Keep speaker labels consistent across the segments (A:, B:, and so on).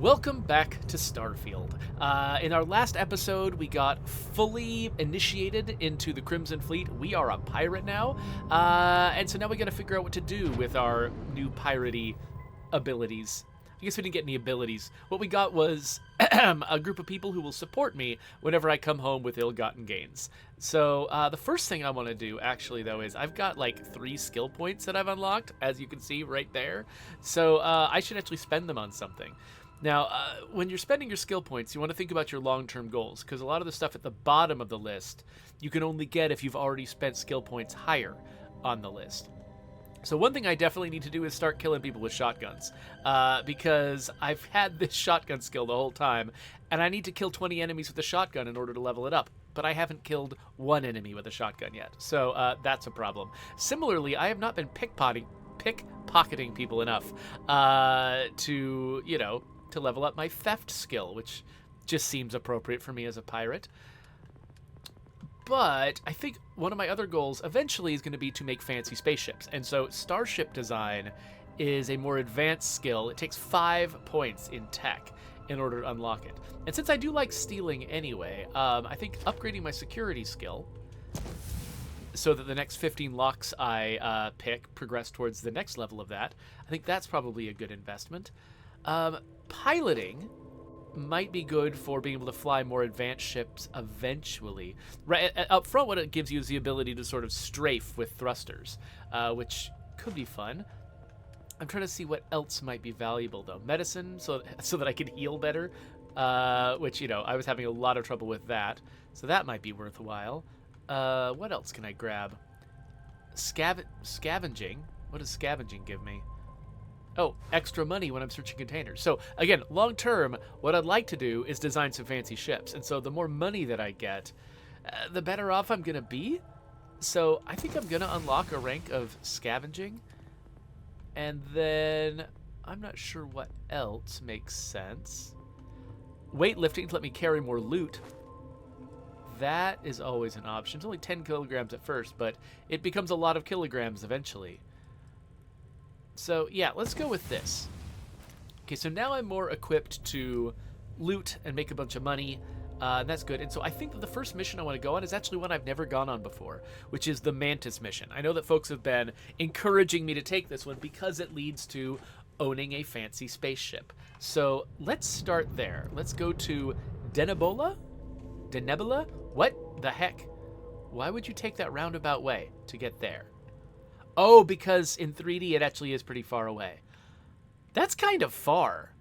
A: Welcome back to Starfield. In our last episode, we got fully initiated into the Crimson Fleet. We are a pirate now, and so now we got to figure out what to do with our new piratey abilities. I guess we didn't get any abilities. What we got was a group of people who will support me whenever I come home with ill-gotten gains. So the first thing I want to do, actually, though, is I've got like 3 skill points that I've unlocked, as you can see right there. So I should actually spend them on something. Now, when you're spending your skill points, you want to think about your long-term goals, because a lot of the stuff at the bottom of the list you can only get if you've already spent skill points higher on the list. So one thing I definitely need to do is start killing people with shotguns, because I've had this shotgun skill the whole time, and I need to kill 20 enemies with a shotgun in order to level it up, but I haven't killed 1 enemy with a shotgun yet, so that's a problem. Similarly, I have not been pickpocketing people enough to, you know, to level up my theft skill, which just seems appropriate for me as a pirate. But I think one of my other goals eventually is going to be to make fancy spaceships. And so starship design is a more advanced skill. It takes 5 points in tech in order to unlock it. And since I do like stealing anyway, I think upgrading my security skill so that the next 15 locks I pick progress towards the next level of that, I think that's probably a good investment. Piloting might be good for being able to fly more advanced ships eventually. Right up front, what it gives you is the ability to sort of strafe with thrusters, which could be fun. I'm trying to see what else might be valuable, though. Medicine, so that I can heal better, which, you know, I was having a lot of trouble with that, so that might be worthwhile. What else can I grab? Scavenging. What does scavenging give me? Oh, extra money when I'm searching containers. So, again, long term, what I'd like to do is design some fancy ships. And so the more money that I get, the better off I'm going to be. So I think I'm going to unlock a rank of scavenging. And then I'm not sure what else makes sense. Weightlifting to let me carry more loot. That is always an option. It's only 10 kilograms at first, but it becomes a lot of kilograms eventually. So, yeah, let's go with this. Okay, so now I'm more equipped to loot and make a bunch of money, and that's good. And so I think that the first mission I want to go on is actually one I've never gone on before, which is the Mantis mission. I know that folks have been encouraging me to take this one because it leads to owning a fancy spaceship. So let's start there. Let's go to Denebola? Denebola? What the heck? Why would you take that roundabout way to get there? Oh, because in 3D it actually is pretty far away. That's kind of far.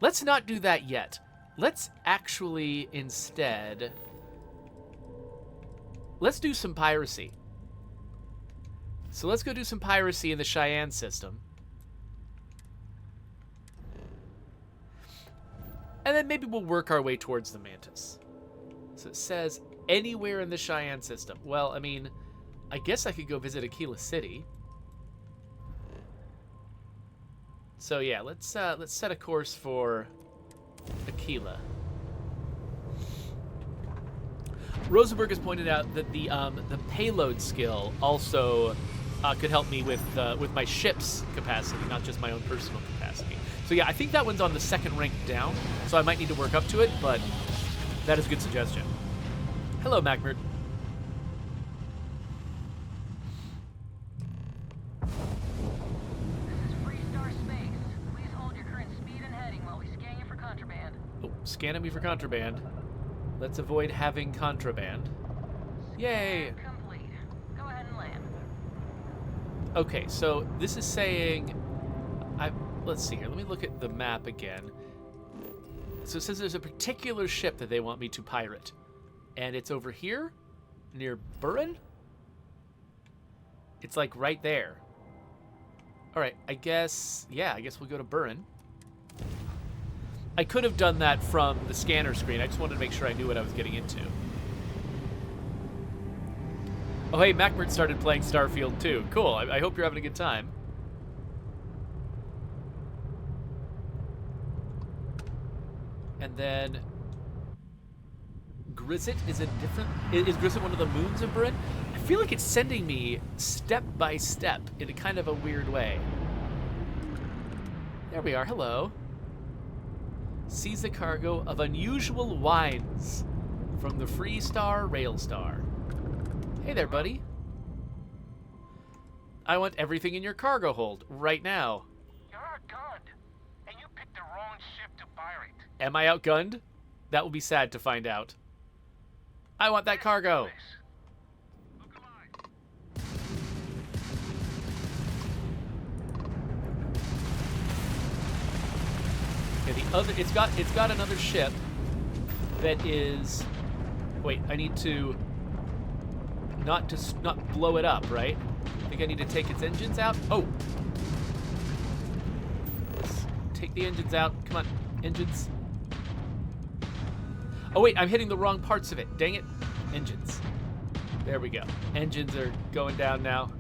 A: Let's not do that yet. Let's actually instead... let's do some piracy. So let's go do some piracy in the Cheyenne system. And then maybe we'll work our way towards the Mantis. So it says anywhere in the Cheyenne system. Well, I mean, I guess I could go visit Aquila City. So yeah, let's set a course for Aquila. Rosenberg has pointed out that the payload skill also could help me with my ship's capacity, not just my own personal capacity. So yeah, I think that one's on the 2nd rank down, so I might need to work up to it, but that is a good suggestion. Hello, Macmert. Scanning me for contraband. Let's avoid having contraband. Yay!
B: Complete. Go ahead and land.
A: Okay, so this is saying... let's see here. Let me look at the map again. So it says there's a particular ship that they want me to pirate. And it's over here? Near Burin? It's like right there. Alright, I guess we'll go to Burin. I could have done that from the scanner screen. I just wanted to make sure I knew what I was getting into. Oh, hey, Macmert started playing Starfield too. Cool. I hope you're having a good time. And then Grisset is a different... Is Grisset one of the moons of Burin? I feel like it's sending me step by step in a kind of a weird way. There we are. Hello. Seize the cargo of unusual wines from the Freestar Railstar. Hey there, buddy. I want everything in your cargo hold right now.
C: You're outgunned, and you picked the wrong ship to pirate.
A: Am I outgunned? That will be sad to find out. I want that cargo.
C: Look alive.
A: Okay, the other it's got another ship that is. Wait, I need to not blow it up, right? I think I need to take its engines out. Oh, let's take the engines out. Come on, engines. Oh wait, I'm hitting the wrong parts of it. Dang it, engines. There we go. Engines are going down now.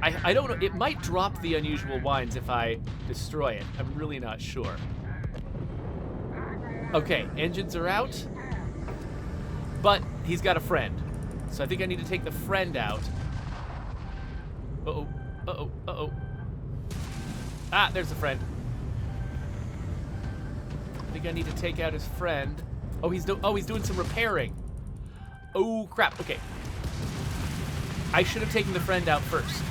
A: I don't know. It might drop the unusual wines if I destroy it. I'm really not sure. Okay, engines are out. But he's got a friend. So I think I need to take the friend out. Uh-oh. Uh-oh. Uh-oh. Ah, there's the friend. I think I need to take out his friend. Oh, he's doing some repairing. Oh, crap. Okay. I should have taken the friend out first.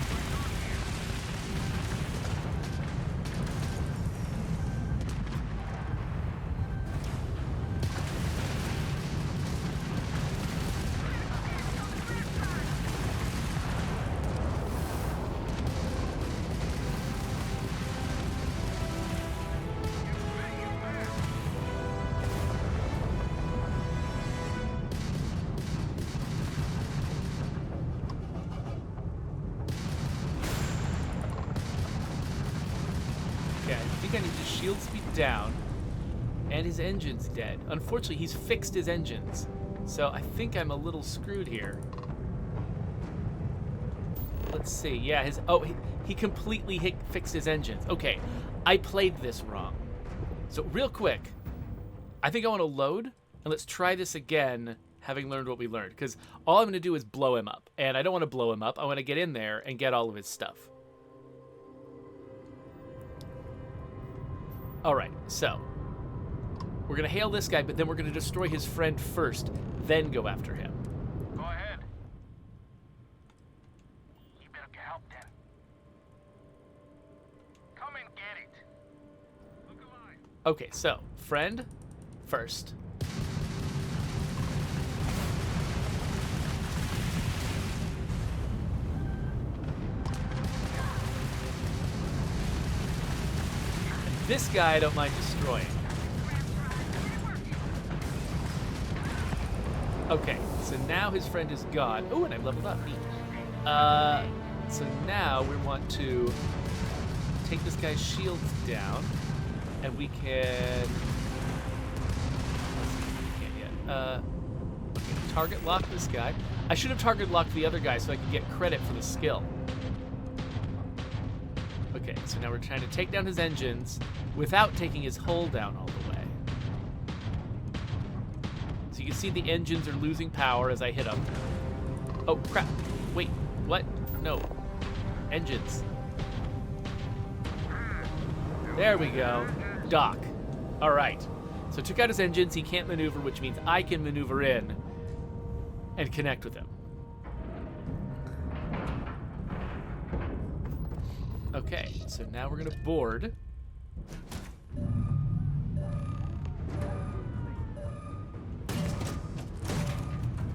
A: I need his shield speed down, and his engine's dead. Unfortunately, he's fixed his engines, so I think I'm a little screwed here. Let's see. Yeah, he completely fixed his engines. Okay, I played this wrong. So real quick, I think I want to load, and let's try this again, having learned what we learned, because all I'm going to do is blow him up, and I don't want to blow him up. I want to get in there and get all of his stuff. Alright, so we're going to hail this guy, but then we're going to destroy his friend first, then go after him.
C: Go ahead. You better get help then. Come and get it. Look alive.
A: Okay, so friend first. This guy I don't mind destroying. Okay, so now his friend is gone. Oh, and I'm leveled up. Neat. So now we want to take this guy's shields down, and we can. We can't yet. Okay, target lock this guy. I should have target locked the other guy so I could get credit for the skill. Okay, so now we're trying to take down his engines without taking his hull down all the way. So you can see the engines are losing power as I hit them. Oh, crap. Wait, what? No. Engines. There we go. Dock. All right. So took out his engines. He can't maneuver, which means I can maneuver in and connect with him. Okay, so now we're gonna board.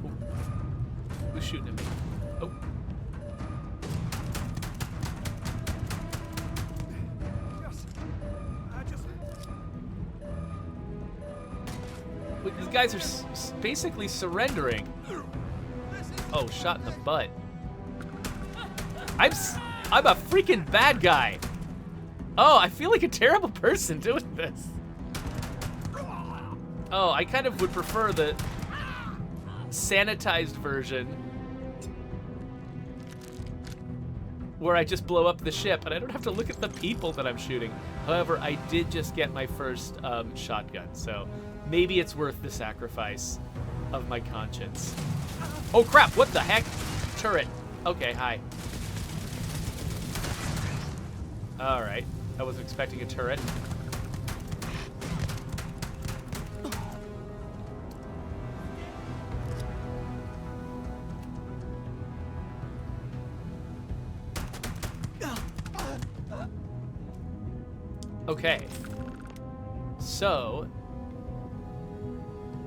A: Ooh. Who's shooting at me? Oh. Wait, these guys are basically surrendering. Oh, shot in the butt. I'm a freaking bad guy. Oh, I feel like a terrible person doing this. Oh, I kind of would prefer the sanitized version where I just blow up the ship and I don't have to look at the people that I'm shooting. However, I did just get my first shotgun, so maybe it's worth the sacrifice of my conscience. Oh crap, what the heck? Turret. Okay, hi. Alright, I wasn't expecting a turret. Okay. So...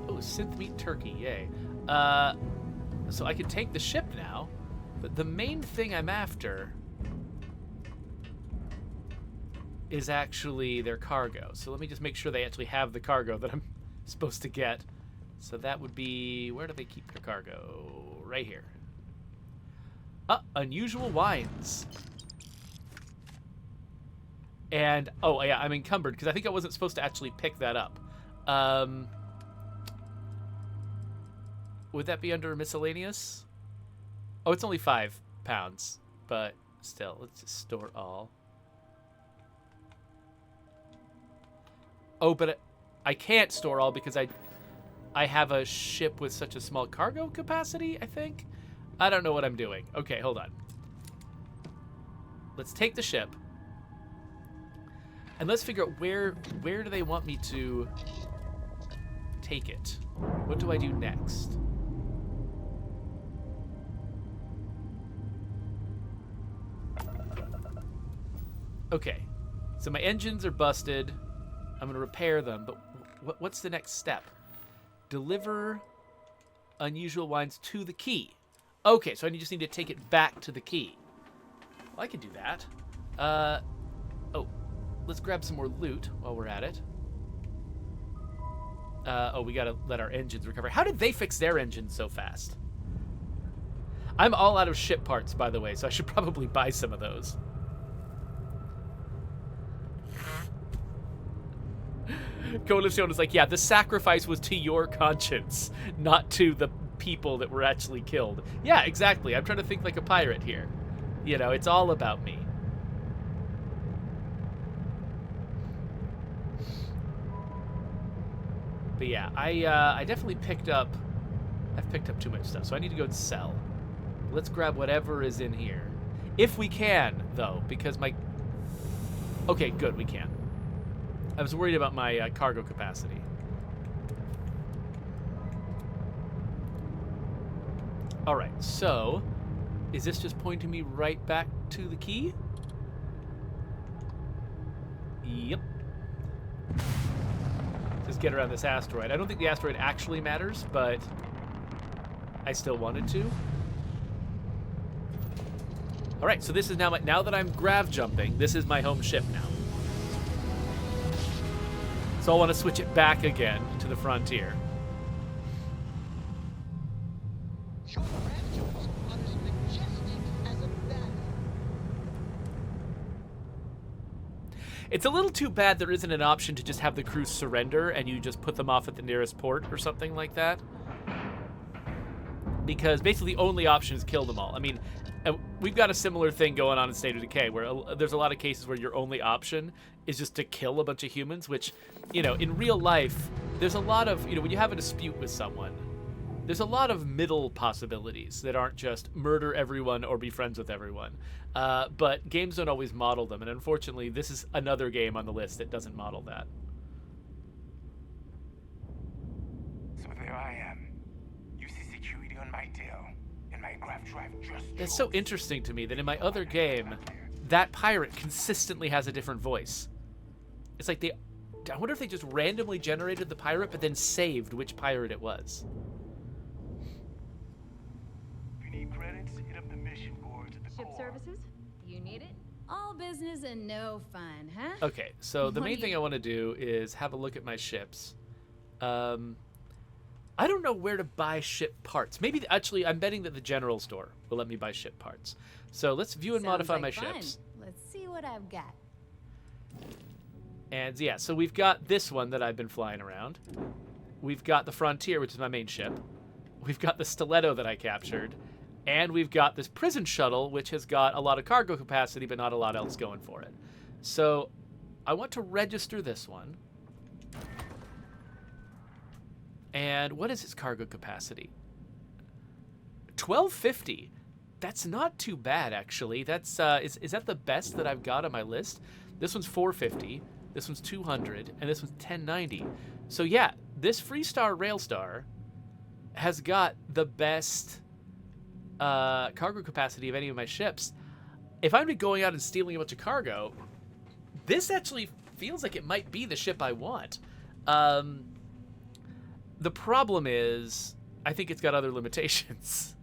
A: Oh, synth meat turkey, yay. So I can take the ship now, but the main thing I'm after is actually their cargo. So let me just make sure they actually have the cargo that I'm supposed to get. So that would be... Where do they keep their cargo? Right here. Unusual wines. And, oh, yeah, I'm encumbered, because I think I wasn't supposed to actually pick that up. Would that be under miscellaneous? Oh, it's only £5, but still, let's just store all. Oh, but I can't store all because I have a ship with such a small cargo capacity, I think? I don't know what I'm doing. Okay, hold on. Let's take the ship. And let's figure out where do they want me to take it? What do I do next? Okay. So my engines are busted. I'm going to repair them, but what's the next step? Deliver unusual wines to the key. Okay, so I just need to take it back to the key. Well, I can do that. Oh, let's grab some more loot while we're at it. Oh, we gotta let our engines recover. How did they fix their engines so fast? I'm all out of ship parts, by the way, so I should probably buy some of those. Coalition is like, yeah, the sacrifice was to your conscience, not to the people that were actually killed. Yeah, exactly. I'm trying to think like a pirate here. You know, it's all about me. But yeah, I definitely picked up... I've picked up too much stuff, so I need to go and sell. Let's grab whatever is in here. If we can, though, because my... Okay, good, we can. I was worried about my cargo capacity. All right, so is this just pointing me right back to the key? Yep. Just get around this asteroid. I don't think the asteroid actually matters, but I still wanted to. All right, so this is now that I'm grav jumping, this is my home ship now. So I want to switch it back again to the frontier.
D: Your grav are as majestic as a banner.
A: It's a little too bad there isn't an option to just have the crew surrender and you just put them off at the nearest port or something like that. Because basically the only option is kill them all. I mean, we've got a similar thing going on in State of Decay where there's a lot of cases where your only option is just to kill a bunch of humans, which, you know, in real life, there's a lot of, you know, when you have a dispute with someone, there's a lot of middle possibilities that aren't just murder everyone or be friends with everyone. But games don't always model them, and unfortunately, this is another game on the list that doesn't model that.
C: So there I am. You see security on my tail, and my grav drive just...
A: It's so interesting to me that in my other game, that pirate consistently has a different voice. It's like I wonder if they just randomly generated the pirate, but then saved which pirate it was.
C: If you need credits, hit up the mission boards at the
B: Ship
C: core.
B: services? You need it?
E: All business and no fun, huh?
A: Okay, so the
E: What
A: main
E: do
A: thing
E: you-
A: I want to do is have a look at my ships. I don't know where to buy ship parts. Maybe, actually, I'm betting that the general store will let me buy ship parts. So let's view and
E: Sounds
A: modify
E: like
A: my
E: fun.
A: ships.
E: Let's see what I've got.
A: And yeah, so we've got this one that I've been flying around. We've got the Frontier, which is my main ship. We've got the Stiletto that I captured. And we've got this prison shuttle, which has got a lot of cargo capacity, but not a lot else going for it. So I want to register this one. And what is its cargo capacity? 1250. That's not too bad, actually. That's is that the best that I've got on my list? This one's 450, this one's 200, and this one's 1090. So yeah, this Freestar Railstar has got the best cargo capacity of any of my ships. If I'm going out and stealing a bunch of cargo, this actually feels like it might be the ship I want. The problem is, I think it's got other limitations.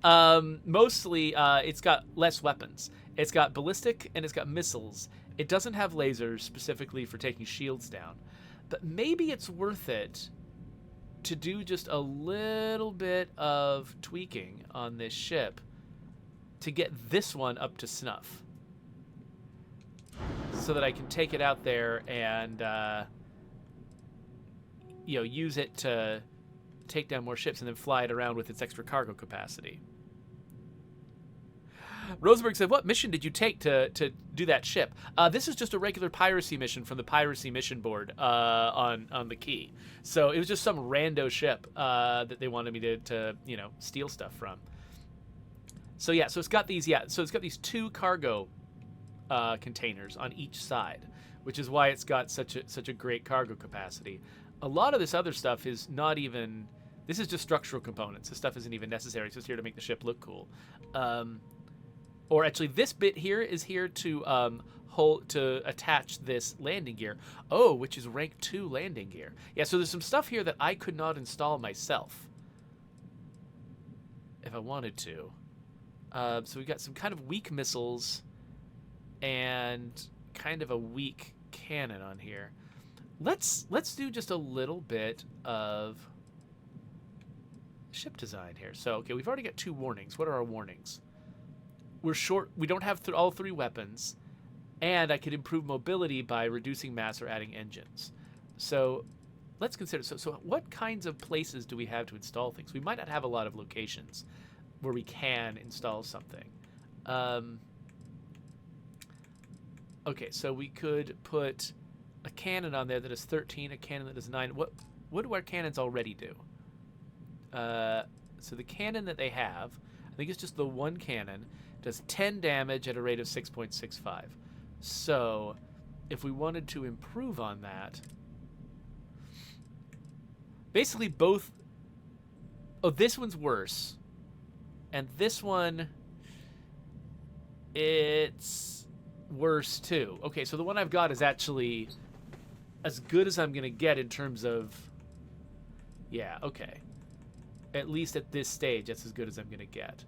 A: Mostly, it's got less weapons. It's got ballistic and it's got missiles. It doesn't have lasers specifically for taking shields down. But maybe it's worth it to do just a little bit of tweaking on this ship to get this one up to snuff, so that I can take it out there and use it to take down more ships and then fly it around with its extra cargo capacity. Rosenberg said, what mission did you take to do that ship? This is just a regular piracy mission from the piracy mission board on the Key. So it was just some rando ship that they wanted me to steal stuff from. So yeah, so it's got these 2 cargo containers on each side, which is why it's got such a great cargo capacity. A lot of this other stuff is not even. This is just structural components. This stuff isn't even necessary. It's just here to make the ship look cool. Or actually, this bit here is here to attach this landing gear. Oh, which is rank 2 landing gear. Yeah, so there's some stuff here that I could not install myself if I wanted to. So we got some kind of weak missiles and kind of a weak cannon on here. Let's do just a little bit of ship design here. So, okay, we've already got 2 warnings. What are our warnings? We're short. We don't have all 3 weapons, and I could improve mobility by reducing mass or adding engines. So let's consider. So what kinds of places do we have to install things? We might not have a lot of locations where we can install something. Okay, so we could put a cannon on there that is 13, a cannon that is 9. What do our cannons already do? So the cannon that they have, I think it's just the one cannon, does 10 damage at a rate of 6.65. So if we wanted to improve on that, basically both. Oh, this one's worse, and this one, it's worse too. Okay, so the one I've got is actually as good as I'm gonna get in terms of. Yeah, okay. At least at this stage, that's as good as I'm gonna get.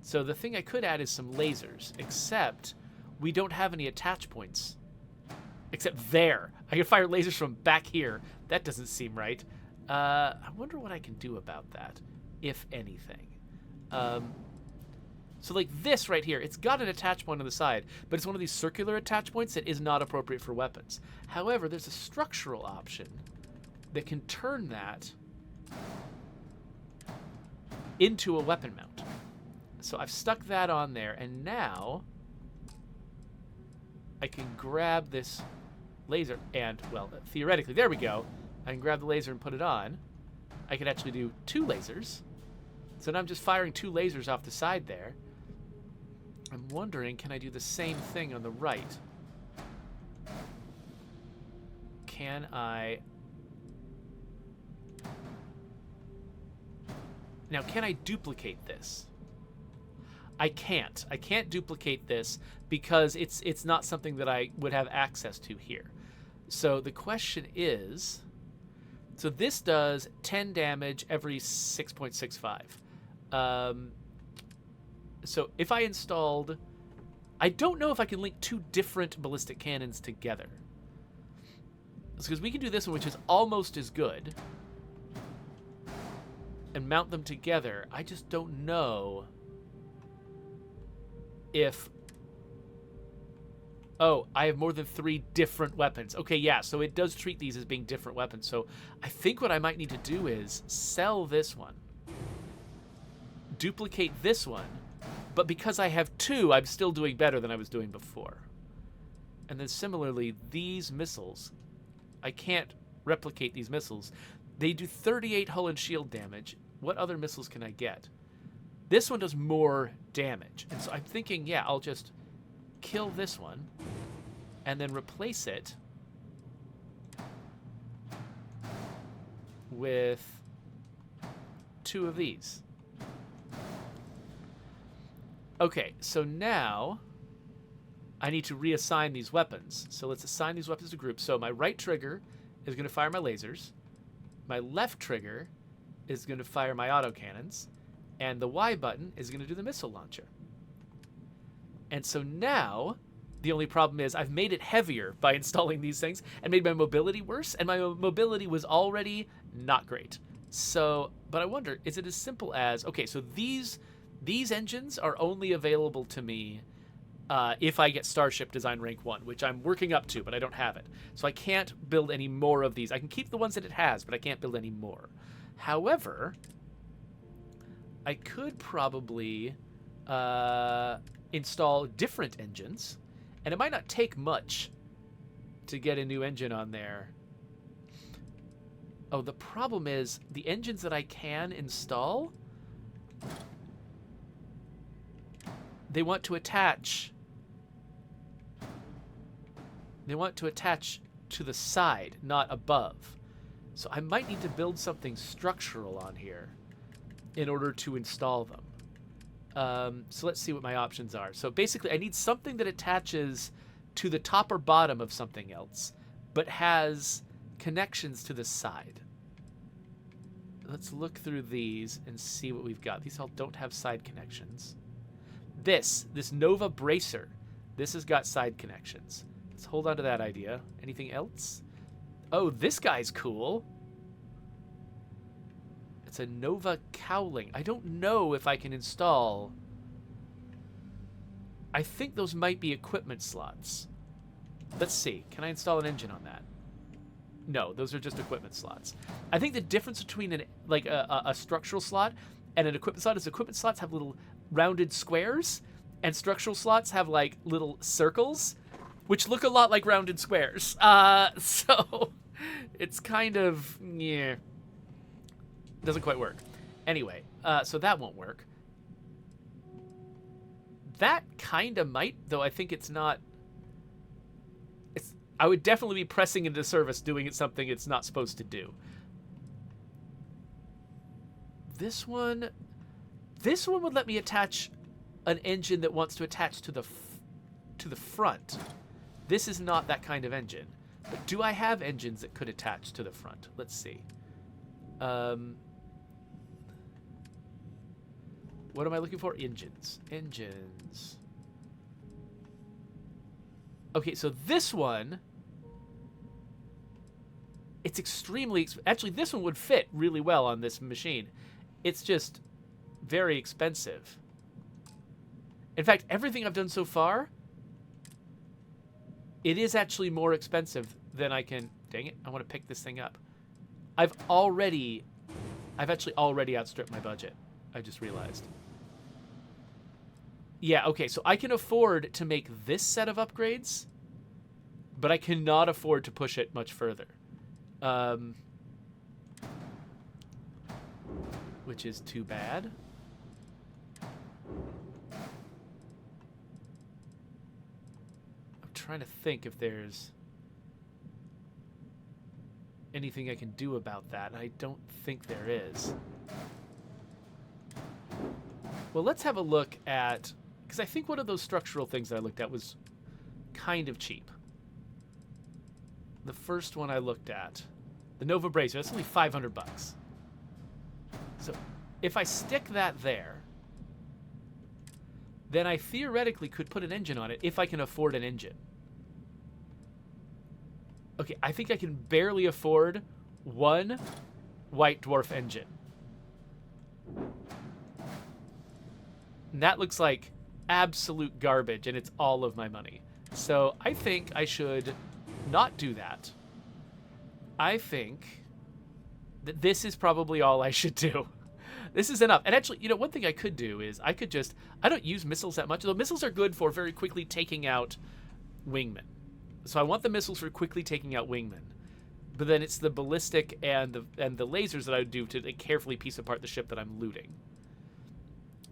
A: So the thing I could add is some lasers, except we don't have any attach points. Except there. I can fire lasers from back here. That doesn't seem right. I wonder what I can do about that, if anything. So like this right here, it's got an attach point on the side, but it's one of these circular attach points that is not appropriate for weapons. However, there's a structural option that can turn that into a weapon mount. So I've stuck that on there, and now I can grab this laser and, well, theoretically, there we go. I can grab the laser and put it on. I can actually do 2 lasers. So now I'm just firing 2 lasers off the side there. I'm wondering, can I do the same thing on the right? Can I... Now, can I duplicate this? I can't. I can't duplicate this because it's not something that I would have access to here. So the question is, so this does 10 damage every 6.65. So if I installed, I don't know if I can link 2 different ballistic cannons together. Because we can do this one, which is almost as good, and mount them together. I just don't know if... Oh, I have more than 3 different weapons. Okay, yeah, so it does treat these as being different weapons. So I think what I might need to do is sell this one, duplicate this one, but because I have 2, I'm still doing better than I was doing before. And then similarly, these missiles, I can't replicate these missiles. They do 38 hull and shield damage. What other missiles can I get? This one does more damage. And so I'm thinking, yeah, I'll just kill this one and then replace it with 2 of these. Okay, so now I need to reassign these weapons. So let's assign these weapons to groups. So my right trigger is going to fire my lasers. My left trigger is going to fire my autocannons. And the Y button is going to do the missile launcher. And so now, the only problem is I've made it heavier by installing these things and made my mobility worse. And my mobility was already not great. So, but I wonder, is it as simple as, okay, so these engines are only available to me if I get Starship Design Rank 1, which I'm working up to, but I don't have it. So I can't build any more of these. I can keep the ones that it has, but I can't build any more. However, I could probably install different engines, and it might not take much to get a new engine on there. Oh, the problem is the engines that I can install, they want to attach to the side, not above. So I might need to build something structural on here in order to install them. So let's see what my options are. So basically I need something that attaches to the top or bottom of something else, but has connections to the side. Let's look through these and see what we've got. These all don't have side connections. This Nova Bracer, this has got side connections. Let's hold on to that idea. Anything else? Oh, this guy's cool. It's a Nova Cowling. I don't know if I can install. I think those might be equipment slots. Let's see. Can I install an engine on that? No, those are just equipment slots. I think the difference between a structural slot and an equipment slot is equipment slots have little rounded squares, and structural slots have like little circles, which look a lot like rounded squares. So it's kind of, yeah, doesn't quite work. Anyway, so that won't work. That kind of might, though I think it's not. I would definitely be pressing into service doing it something it's not supposed to do. This one would let me attach an engine that wants to attach to the front. This is not that kind of engine. But do I have engines that could attach to the front? Let's see. What am I looking for? Engines. Engines. Okay, so this one, it's extremely... Actually, this one would fit really well on this machine. It's just very expensive. In fact, everything I've done so far, it is actually more expensive than I can... Dang it, I want to pick this thing up. I've actually already outstripped my budget. I just realized. Yeah, okay, so I can afford to make this set of upgrades, but I cannot afford to push it much further. Which is too bad. I'm trying to think if there's anything I can do about that. I don't think there is. Well, let's have a look at... Because I think one of those structural things that I looked at was kind of cheap. The first one I looked at, the Nova Bracer, that's only $500. So if I stick that there, then I theoretically could put an engine on it if I can afford an engine. Okay, I think I can barely afford one White Dwarf engine. And that looks like absolute garbage, and it's all of my money. So I think I should not do that. I think that this is probably all I should do. This is enough. And actually, you know, one thing I could do is I could just... I don't use missiles that much, though missiles are good for very quickly taking out wingmen. So I want the missiles for quickly taking out wingmen. But then it's the ballistic and the lasers that I would do to carefully piece apart the ship that I'm looting.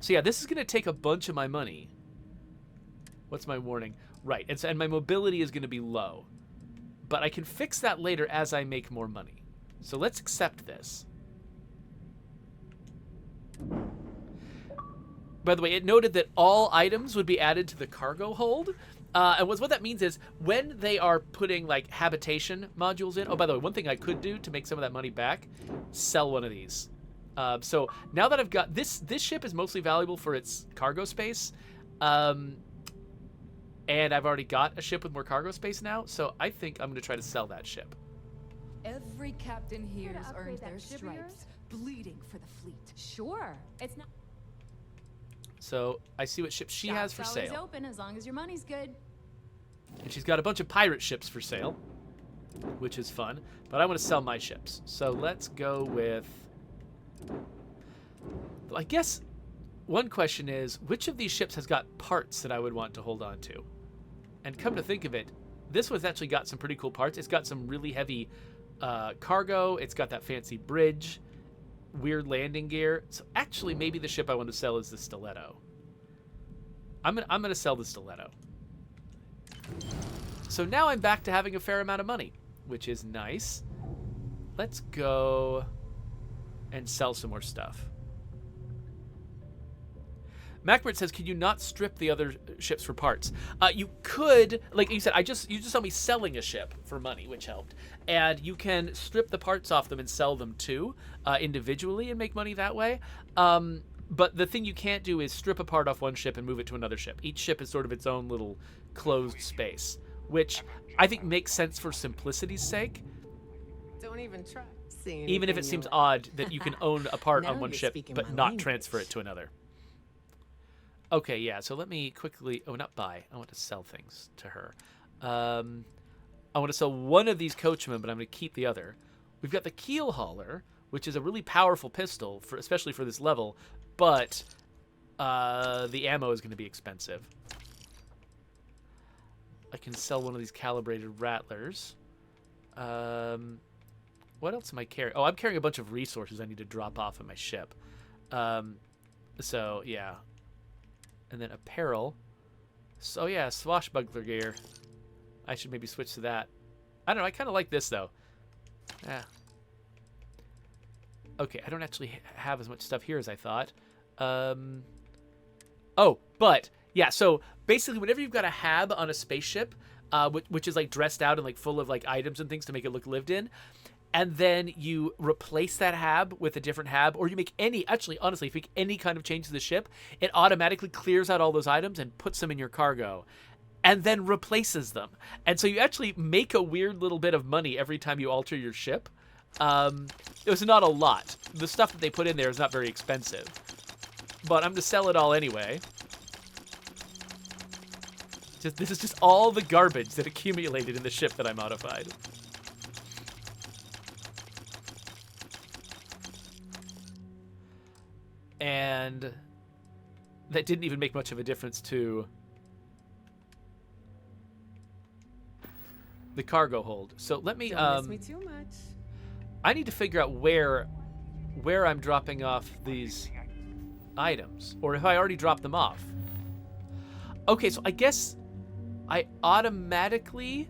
A: So yeah, this is going to take a bunch of my money. What's my warning? Right, and my mobility is going to be low. But I can fix that later as I make more money. So let's accept this. By the way, it noted that all items would be added to the cargo hold. And what that means is when they are putting like habitation modules in. Oh, by the way, one thing I could do to make some of that money back, sell one of these. So now that I've got this ship is mostly valuable for its cargo space. And I've already got a ship with more cargo space now, so I think I'm going to try to sell that ship.
F: Every captain
B: Here
F: here's
B: to upgrade
F: earned
B: that
F: their
B: ship of yours?
F: stripes, bleeding for the fleet.
B: Sure. It's not.
A: So I see what ship she has for
E: Shop's always
A: sale.
E: open as long as your money's good.
A: And she's got a bunch of pirate ships for sale, which is fun. But I want to sell my ships. So let's go with... I guess one question is, which of these ships has got parts that I would want to hold on to? And come to think of it, this one's actually got some pretty cool parts. It's got some really heavy cargo. It's got that fancy bridge, weird landing gear. So actually, maybe the ship I want to sell is the Stiletto. I'm gonna sell the Stiletto. So now I'm back to having a fair amount of money, which is nice. Let's go and sell some more stuff. Macbert says, "Can you not strip the other ships for parts?" You could, like you said, you just saw me selling a ship for money, which helped. And you can strip the parts off them and sell them too, individually, and make money that way. But the thing you can't do is strip a part off one ship and move it to another ship. Each ship is sort of its own little closed space, which I think makes sense for simplicity's sake.
G: Don't even try.
A: Even if it seems odd that you can own a part
G: Now
A: on one
G: you're
A: ship
G: speaking
A: but
G: my
A: not
G: language.
A: transfer it to another. Okay, yeah, so let me quickly... Oh, not buy. I want to sell things to her. I want to sell one of these coachmen, but I'm going to keep the other. We've got the Keel Hauler, which is a really powerful pistol, especially for this level, but the ammo is going to be expensive. I can sell one of these calibrated rattlers. What else am I carrying? Oh, I'm carrying a bunch of resources I need to drop off of my ship. So, yeah. And then apparel. So, yeah, swashbuckler gear. I should maybe switch to that. I don't know. I kind of like this, though. Yeah. Okay, I don't actually have as much stuff here as I thought. Oh, but, yeah, so basically whenever you've got a hab on a spaceship, which is, like, dressed out and, like, full of, like, items and things to make it look lived in, and then you replace that hab with a different hab, or you make any, actually, honestly, if you make any kind of change to the ship, it automatically clears out all those items and puts them in your cargo, and then replaces them. And so you actually make a weird little bit of money every time you alter your ship. It was not a lot. The stuff that they put in there is not very expensive. But I'm going to sell it all anyway. This is just all the garbage that accumulated in the ship that I modified. And that didn't even make much of a difference to the cargo hold. So let me
G: Don't miss me too much.
A: I need to figure out where I'm dropping off these items, or if I already dropped them off. Okay, so I guess did I automatically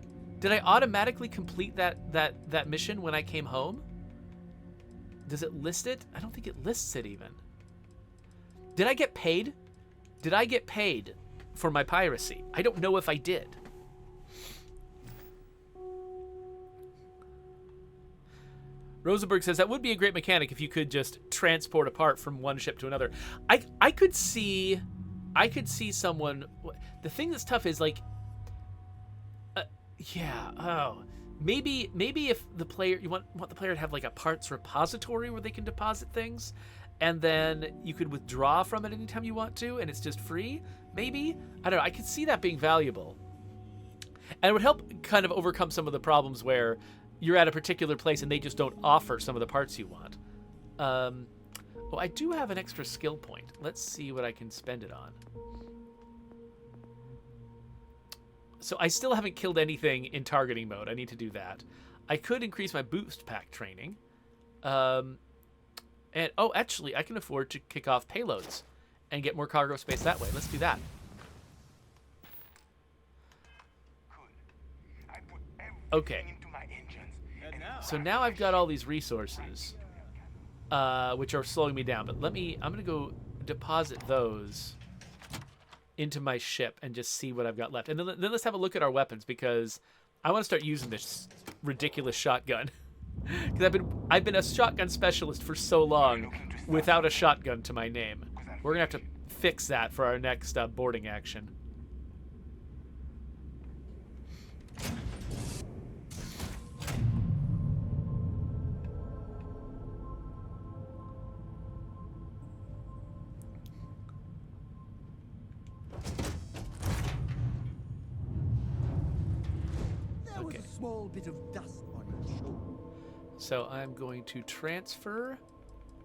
A: complete that mission when I came home? Does it list it? I don't think it lists it even. Did I get paid? Did I get paid for my piracy? I don't know if I did. Rosenberg says that would be a great mechanic if you could just transport a part from one ship to another. I could see someone. The thing that's tough is like, maybe if the player, you want the player to have like a parts repository where they can deposit things, and then you could withdraw from it anytime you want to, and it's just free. Maybe, I don't know. I could see that being valuable, and it would help kind of overcome some of the problems where you're at a particular place and they just don't offer some of the parts you want. Well, I do have an extra skill point. Let's see what I can spend it on. So I still haven't killed anything in targeting mode. I need to do that. I could increase my boost pack training. And, oh, actually, I can afford to kick off payloads and get more cargo space that way. Let's do that. Okay. So now I've got all these resources, which are slowing me down. But I'm going to go deposit those into my ship and just see what I've got left. And then let's have a look at our weapons, because I want to start using this ridiculous shotgun. Because I've been a shotgun specialist for so long without a shotgun to my name. We're gonna have to fix that for our next boarding action.
H: There was a small bit of dust on your shoulder.
A: So I'm going to transfer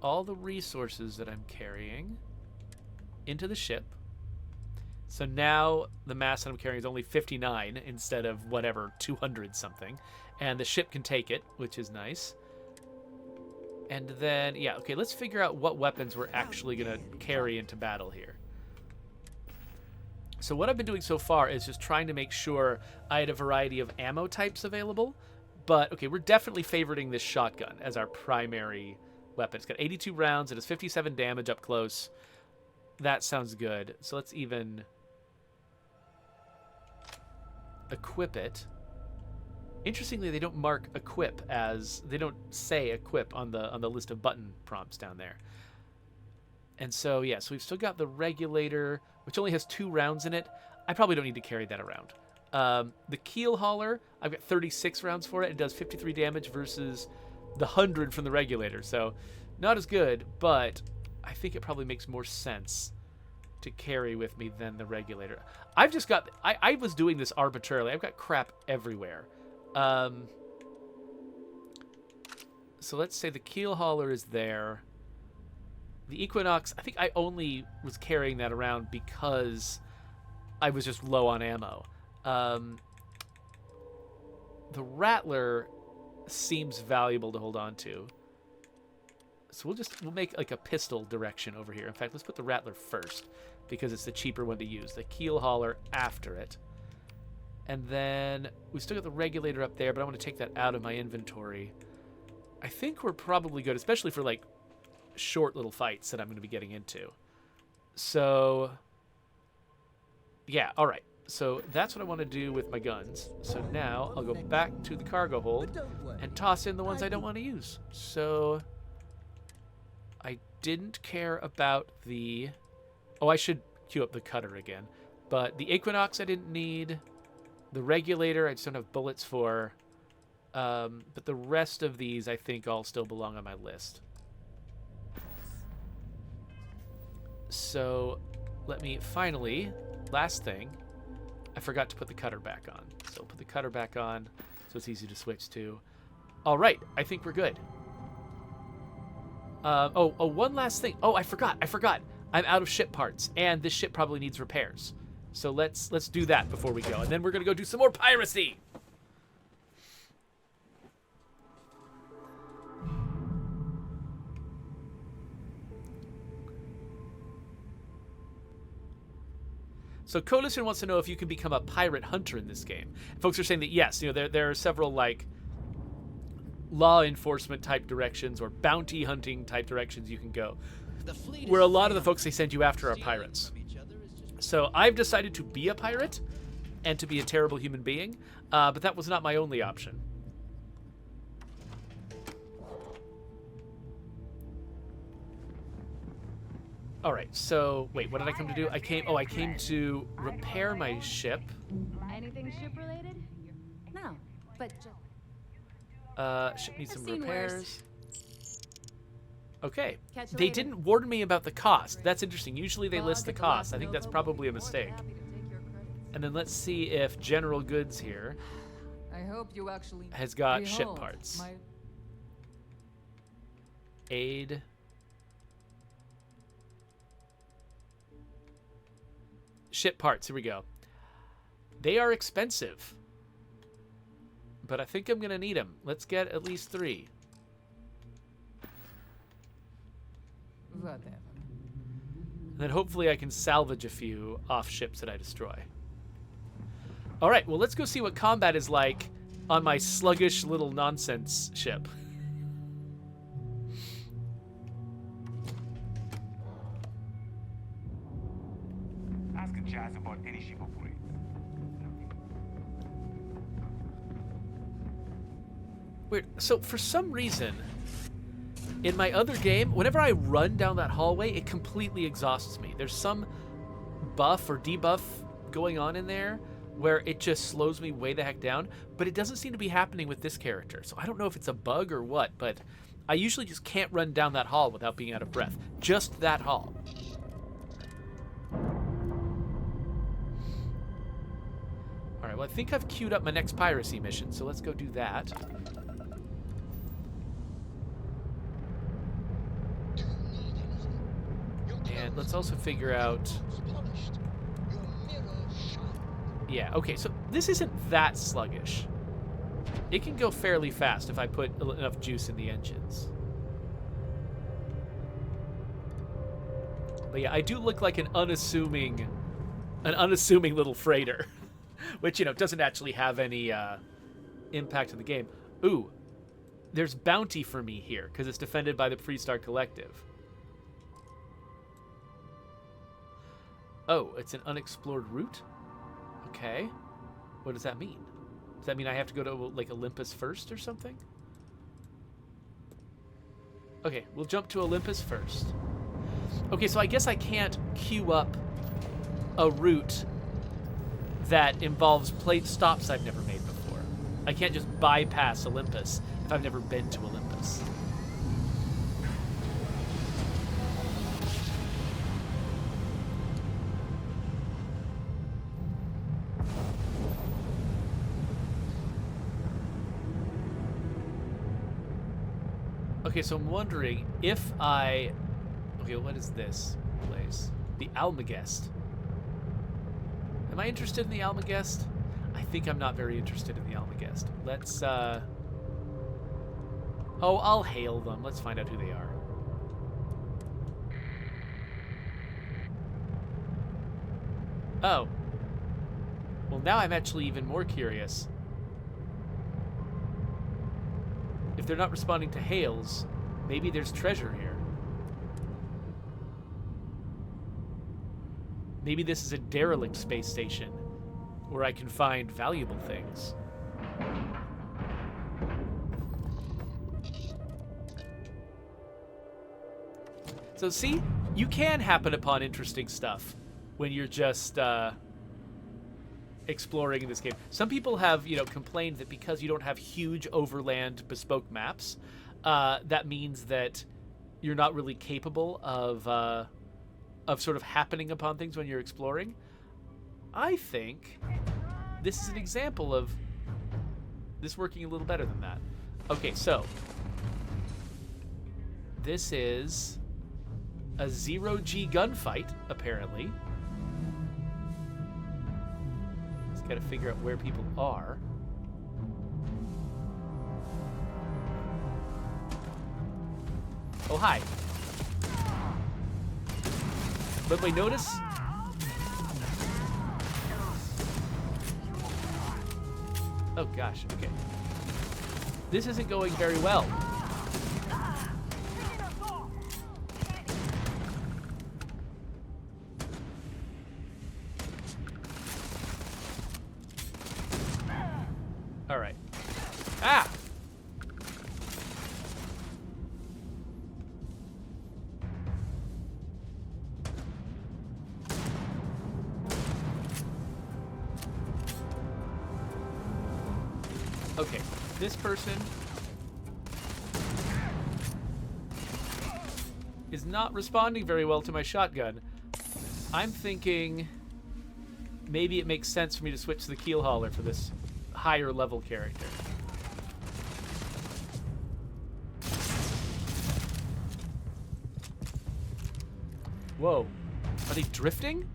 A: all the resources that I'm carrying into the ship. So now the mass that I'm carrying is only 59 instead of whatever, 200 something. And the ship can take it, which is nice. And then, yeah, okay, let's figure out what weapons we're actually going to carry into battle here. So what I've been doing so far is just trying to make sure I had a variety of ammo types available. But, okay, we're definitely favoriting this shotgun as our primary weapon. It's got 82 rounds. It has 57 damage up close. That sounds good. So let's even equip it. Interestingly, they don't mark equip as... They don't say equip on the list of button prompts down there. And so, yeah, so we've still got the regulator, which only has 2 rounds in it. I probably don't need to carry that around. The keel hauler, I've got 36 rounds for it. It does 53 damage versus the 100 from the regulator. So not as good, but I think it probably makes more sense to carry with me than the regulator. I've just got... I was doing this arbitrarily. I've got crap everywhere. So let's say the keel hauler is there. The Equinox, I think I only was carrying that around because I was just low on ammo. The Rattler seems valuable to hold on to. So we'll make like a pistol direction over here. In fact, let's put the Rattler first because it's the cheaper one to use. The keel hauler after it. And then we still got the regulator up there, but I want to take that out of my inventory. I think we're probably good, especially for like short little fights that I'm going to be getting into. So yeah, all right. So that's what I want to do with my guns. So now I'll go back to the cargo hold and toss in the ones I don't want to use. So I didn't care about the... Oh, I should queue up the cutter again. But the Equinox I didn't need. The regulator I just don't have bullets for. But the rest of these I think all still belong on my list. So let me finally, last thing, I forgot to put the cutter back on. So put the cutter back on so it's easy to switch to. All right, I think we're good. One last thing. Oh, I forgot. I'm out of ship parts, and this ship probably needs repairs. So let's do that before we go, and then we're gonna go do some more piracy. So Coalition wants to know if you can become a pirate hunter in this game. Folks are saying that yes, you know there are several like law enforcement type directions or bounty hunting type directions you can go. Where a lot of the folks they send you after are pirates. So I've decided to be a pirate and to be a terrible human being, but that was not my only option. All right, so wait, what did I come to do? I came to repair my ship.
B: Anything ship related?
E: No, but
A: Ship needs
E: I've
A: some
E: seen
A: repairs.
E: worse.
A: Okay,
E: Catch you
A: they
E: later.
A: didn't warn me about the cost. That's interesting. Usually they list the cost. I think that's probably a mistake. And then let's see if General Goods here
F: I hope you actually
A: has got ship
F: Behold,
A: parts.
F: my-
A: Aid. Ship parts, here we go. They are expensive, but I think I'm gonna need them. Let's get at least 3.
F: Whatever.
A: And then hopefully I can salvage a few off ships that I destroy. All right, well, let's go see what combat is like on my sluggish little nonsense ship.
C: Ask Jazz about any ship upgrades.
A: Weird. So for some reason, in my other game, whenever I run down that hallway, it completely exhausts me. There's some buff or debuff going on in there where it just slows me way the heck down, but it doesn't seem to be happening with this character. So I don't know if it's a bug or what, but I usually just can't run down that hall without being out of breath. Just that hall. All right, well, I think I've queued up my next piracy mission, so let's go do that.
D: Do you need anything? Your
A: And let's
D: clothes
A: also figure out...
D: polished. Your mirror sharp.
A: Yeah, okay, so this isn't that sluggish. It can go fairly fast if I put enough juice in the engines. But yeah, I do look like an unassuming little freighter, which, you know, doesn't actually have any impact on the game. Ooh, there's bounty for me here because it's defended by the Freestar Collective. Oh, it's an unexplored route? Okay. What does that mean? Does that mean I have to go to, like, Olympus first or something? Okay, we'll jump to Olympus first. Okay, so I guess I can't queue up a route that involves plate stops I've never made before. I can't just bypass Olympus if I've never been to Olympus. Okay, so I'm wondering if I... Okay, what is this place? The Almagest. Am I interested in the Almagest? I think I'm not very interested in the Almagest. Let's, Oh, I'll hail them. Let's find out who they are. Oh. Well, now I'm actually even more curious. If they're not responding to hails, maybe there's treasure here. Maybe this is a derelict space station where I can find valuable things. So see, you can happen upon interesting stuff when you're just exploring in this game. Some people have, you know, complained that because you don't have huge overland bespoke maps, that means that you're not really capable of sort of happening upon things when you're exploring. I think this is an example of this working a little better than that. Okay, so this is a 0G gunfight, apparently. Just gotta figure out where people are. Oh, hi. But wait, notice... Oh gosh, okay. This isn't going very well. All right. Ah! Okay, this person is not responding very well to my shotgun. I'm thinking maybe it makes sense for me to switch to the keel hauler for this higher level character. Whoa, are they drifting?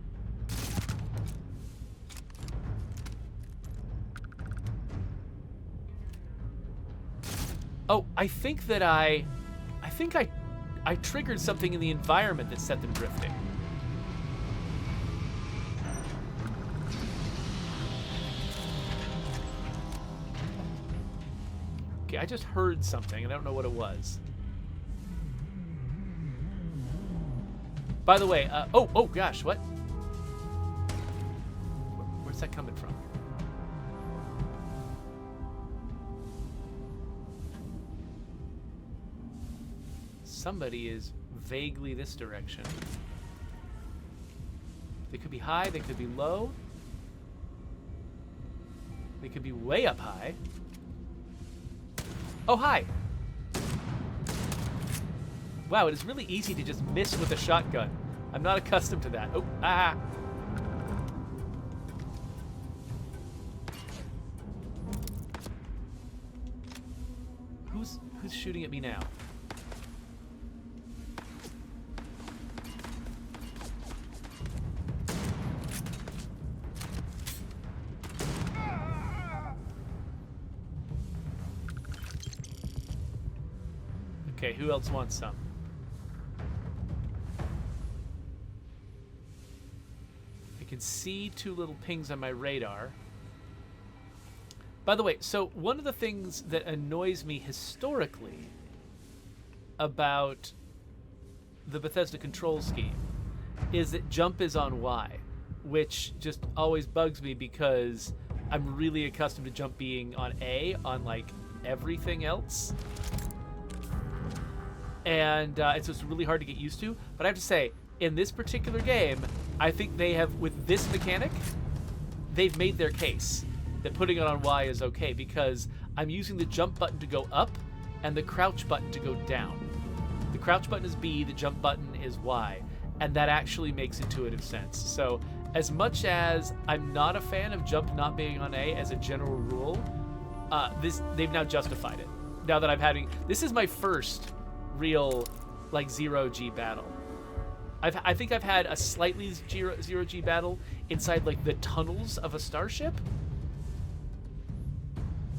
A: Oh, I think I triggered something in the environment that set them drifting. Okay, I just heard something, and I don't know what it was. By the way, oh gosh, what? Where's that coming from? Somebody is vaguely this direction. They could be high, they could be low. They could be way up high. Oh, hi! Wow, it is really easy to just miss with a shotgun. I'm not accustomed to that. Oh, ah! Who's shooting at me now? Okay, who else wants some? I can see 2 little pings on my radar. By the way, so one of the things that annoys me historically about the Bethesda control scheme is that jump is on Y, which just always bugs me because I'm really accustomed to jump being on A on like everything else. And so it's really hard to get used to. But I have to say, in this particular game, I think they have, with this mechanic, they've made their case that putting it on Y is okay because I'm using the jump button to go up and the crouch button to go down. The crouch button is B, the jump button is Y, and that actually makes intuitive sense. So as much as I'm not a fan of jump not being on A as a general rule, they've now justified it. Now that I'm having, this is my first real like 0G battle. I think I've had a slightly 0G battle inside like the tunnels of a starship,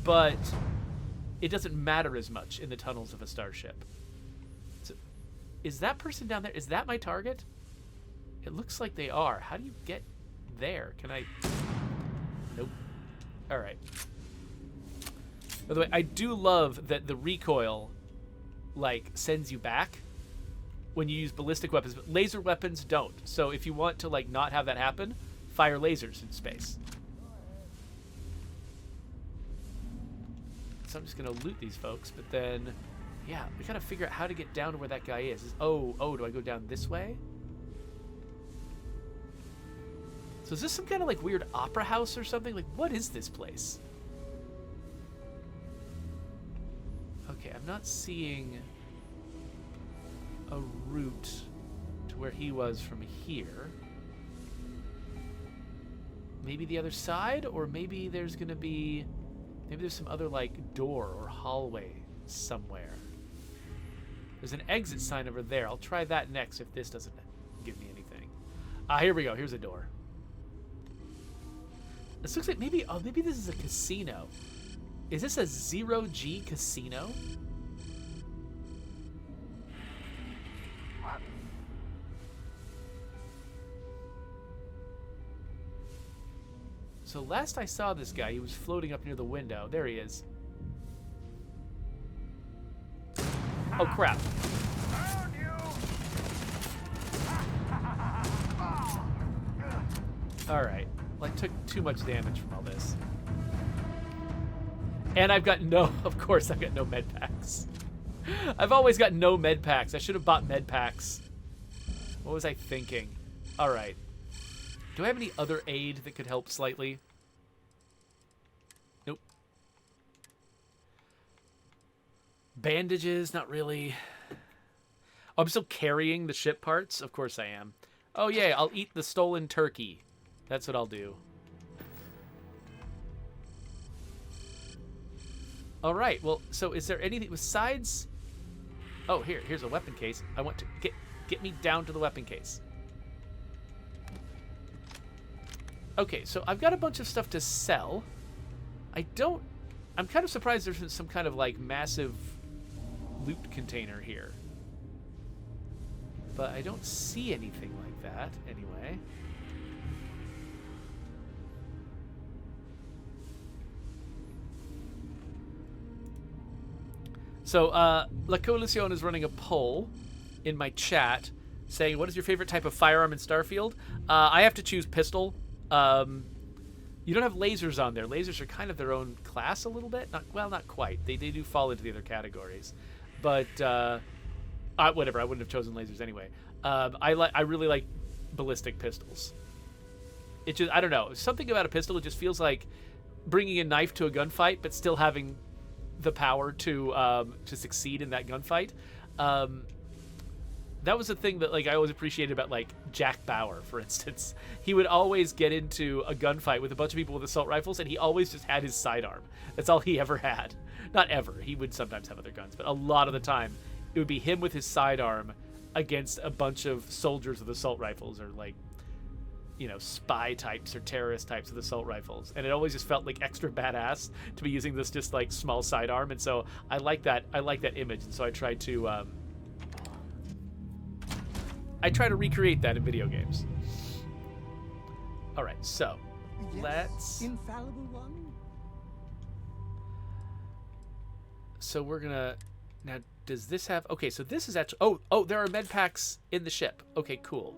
A: but it doesn't matter as much in the tunnels of a starship. So, is that person down there? Is that my target? It looks like they are. How do you get there? Can I? Nope. All right. By the way, I do love that the recoil like sends you back when you use ballistic weapons, but laser weapons don't. So if you want to like not have that happen, fire lasers in space. So I'm just gonna loot these folks, but then yeah, we gotta figure out how to get down to where that guy is. Oh, do I go down this way? So is this some kind of like weird opera house or something? Like, what is this place? Okay, I'm not seeing a route to where he was from here. Maybe the other side, or maybe there's gonna be, maybe there's some other like door or hallway somewhere. There's an exit sign over there. I'll try that next if this doesn't give me anything. Here we go. Here's a door. This looks like maybe, oh, maybe this is a casino. Is this a 0G casino? So last I saw this guy, he was floating up near the window. There he is. Oh, crap. All right. Well, I took too much damage from all this. And I've got no, of course, I've got no med packs. I've always got no med packs. I should have bought med packs. What was I thinking? All right. Do I have any other aid that could help slightly? Nope. Bandages, not really. Oh, I'm still carrying the ship parts? Of course I am. Oh, yeah, I'll eat the stolen turkey. That's what I'll do. All right, well, so is there anything besides... Oh, here's a weapon case. I want to get me down to the weapon case. Okay, so I've got a bunch of stuff to sell. I'm kind of surprised there's some kind of like massive loot container here. But I don't see anything like that anyway. So, La Coalición is running a poll in my chat saying, what is your favorite type of firearm in Starfield? I have to choose pistol. You don't have lasers on there. Lasers are kind of their own class a little bit. Not quite. They do fall into the other categories. But whatever. I wouldn't have chosen lasers anyway. I really like ballistic pistols. It just, I don't know. Something about a pistol, it just feels like bringing a knife to a gunfight, but still having the power to succeed in that gunfight. That was the thing that, like, I always appreciated about, like, Jack Bauer, for instance. He would always get into a gunfight with a bunch of people with assault rifles, and he always just had his sidearm. That's all he ever had. Not ever. He would sometimes have other guns, but a lot of the time, it would be him with his sidearm against a bunch of soldiers with assault rifles, or, like, you know, spy types or terrorist types with assault rifles. And it always just felt, like, extra badass to be using this just, like, small sidearm. And so I like that image, and so I tried to... I try to recreate that in video games. All right, so
H: Yes,
A: let's.
H: infallible one.
A: So we're gonna now. Does this have? Okay, so this is actually. Oh, there are med packs in the ship. Okay, cool.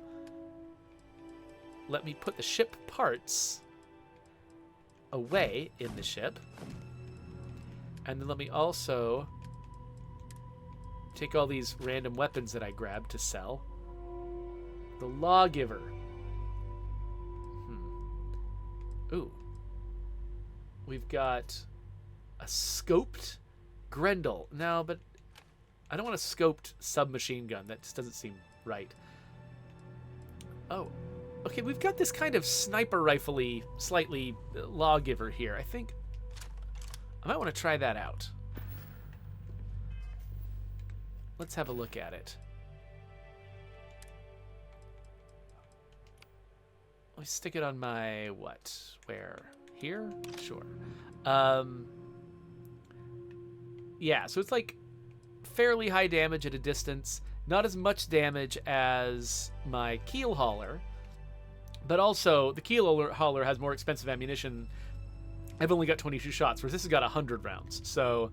A: Let me put the ship parts away in the ship, and then let me also take all these random weapons that I grabbed to sell. The Lawgiver. Ooh. We've got a scoped Grendel. No, but I don't want a scoped submachine gun. That just doesn't seem right. Oh. Okay, we've got this kind of sniper rifle-y, slightly Lawgiver here. I think I might want to try that out. Let's have a look at it. Let me stick it on my, what? Where? Here? Sure. Yeah, so it's like fairly high damage at a distance. Not as much damage as my keel hauler. But also, the keel hauler has more expensive ammunition. I've only got 22 shots, whereas this has got 100 rounds. So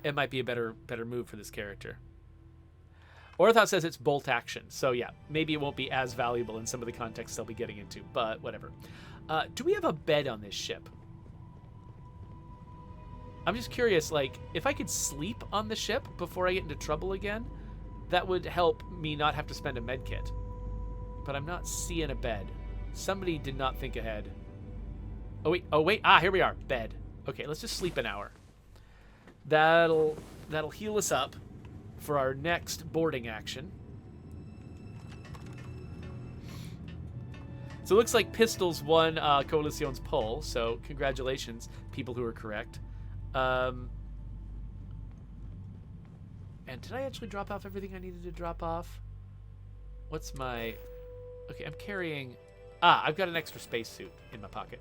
A: it might be a better move for this character. Orthos says it's bolt action, so yeah, maybe it won't be as valuable in some of the contexts they'll be getting into, but whatever. Do we have a bed on this ship? I'm just curious, like, if I could sleep on the ship before I get into trouble again, that would help me not have to spend a med kit. But I'm not seeing a bed. Somebody did not think ahead. Oh wait, here we are, bed. Okay, let's just sleep an hour. That'll heal us up for our next boarding action. So it looks like Pistols won Coalición's poll, so congratulations, people who are correct. And did I actually drop off everything I needed to drop off? What's my... Okay, I'm carrying... I've got an extra spacesuit in my pocket.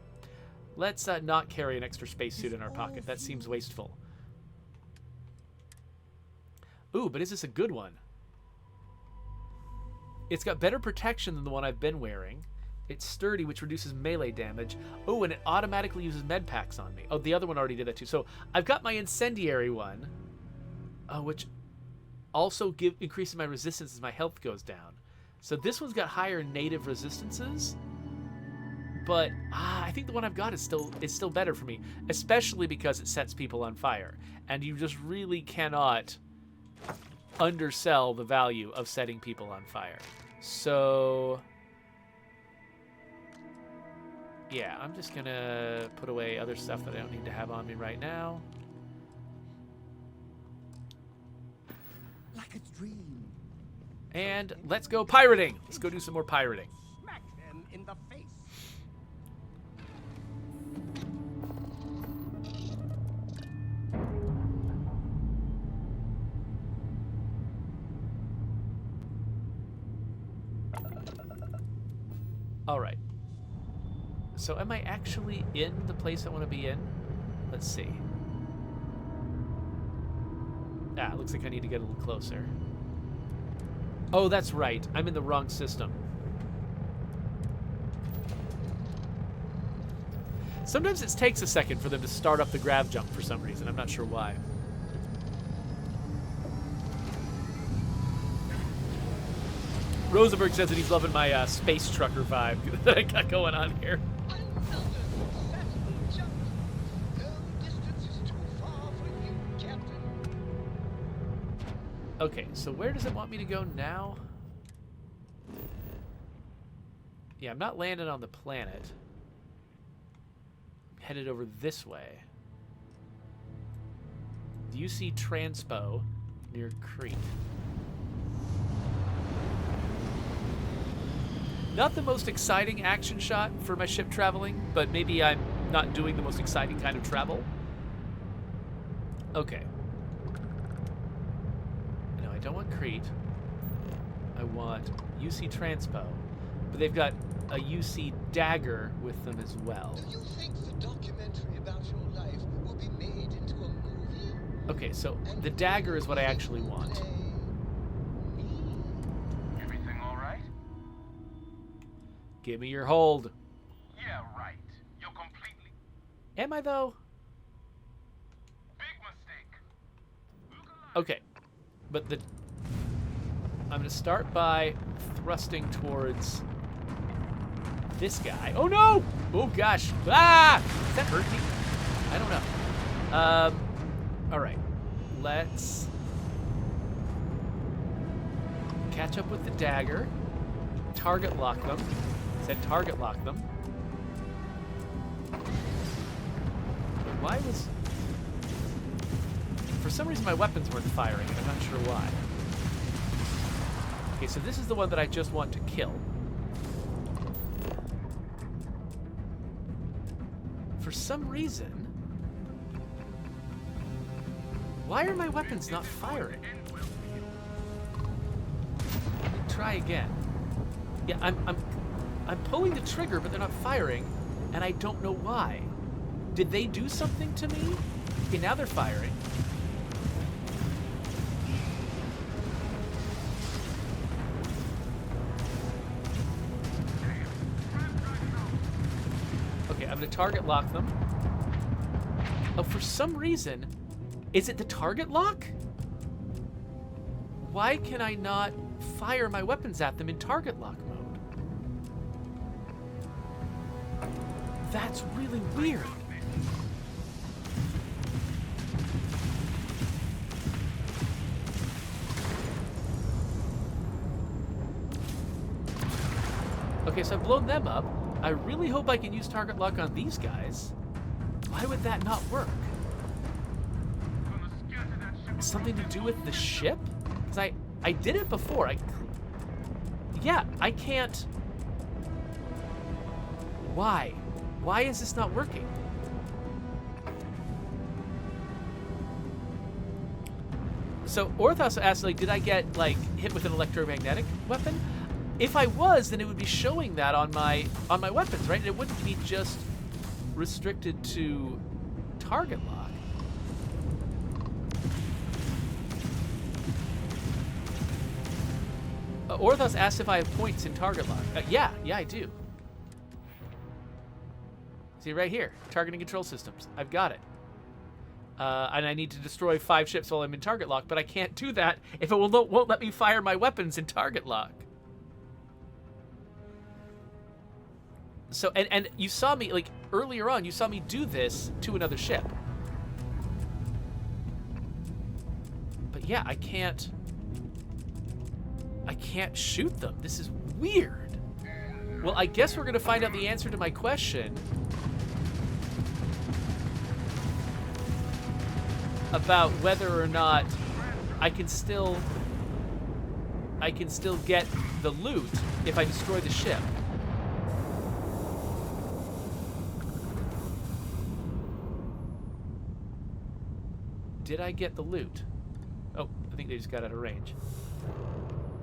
A: Let's not carry an extra spacesuit in our pocket. That seems wasteful. Ooh, but is this a good one? It's got better protection than the one I've been wearing. It's sturdy, which reduces melee damage. Oh, and it automatically uses med packs on me. Oh, the other one already did that too. So I've got my incendiary one, which also increases my resistance as my health goes down. So this one's got higher native resistances, but I think the one I've got is still better for me, especially because it sets people on fire, and you just really cannot undersell the value of setting people on fire. So yeah, I'm just gonna put away other stuff that I don't need to have on me right now.
H: Like a dream.
A: And let's go pirating. Let's go do some more pirating.
H: Smack them in the face.
A: All right. So am I actually in the place I want to be in? Let's see. It looks like I need to get a little closer. Oh, that's right. I'm in the wrong system. Sometimes it takes a second for them to start up the grav jump for some reason. I'm not sure why. Rosenberg says that he's loving my space trucker vibe that I got going on here.
D: Unfiltered,
A: Okay, so where does it want me to go now? Yeah, I'm not landing on the planet. I'm headed over this way. UC Transpo near Crete. Not the most exciting action shot for my ship traveling, but maybe I'm not doing the most exciting kind of travel. Okay. No, I don't want Crete. I want UC Transpo. But they've got a UC Dagger with them as well.
D: Do you think the documentary about your life will be made into a movie?
A: Okay, so the Dagger is what I actually want.
C: Everything all right?
A: Give me your hold.
C: Yeah, right. You're completely
A: Am I, though?
C: big mistake. Look alive.
A: Okay. But I'm going to start by thrusting towards this guy. Oh, no! Oh, gosh. Ah! Does that hurt me? I don't know. All right. Let's catch up with the Dagger. Target lock them. Said target lock them. Why was... For some reason my weapons weren't firing, and I'm not sure why. Okay, so this is the one that I just want to kill. For some reason... Why are my weapons not firing? Let me try again. Yeah, I'm pulling the trigger, but they're not firing, and I don't know why. Did they do something to me? Okay, now they're firing. Okay, I'm gonna target lock them. Oh, for some reason, is it the target lock? Why can I not fire my weapons at them in target lock mode? That's really weird. Okay, so I've blown them up. I really hope I can use target lock on these guys. Why would that not work? Something to do with the ship? Because I did it before. Yeah, I can't... Why? Why is this not working? So Orthos asked, like, did I get, like, hit with an electromagnetic weapon? If I was, then it would be showing that on my weapons, right? It wouldn't be just restricted to target lock. Orthos asked if I have points in target lock. Yeah, I do. See right here, targeting control systems. I've got it. And I need to destroy 5 ships while I'm in target lock, but I can't do that if it won't let me fire my weapons in target lock. So, and you saw me, like, earlier on, you saw me do this to another ship. But yeah, I can't shoot them. This is weird. Well, I guess we're gonna find out the answer to my question about whether or not I can still get the loot if I destroy the ship. Did I get the loot? Oh, I think they just got out of range.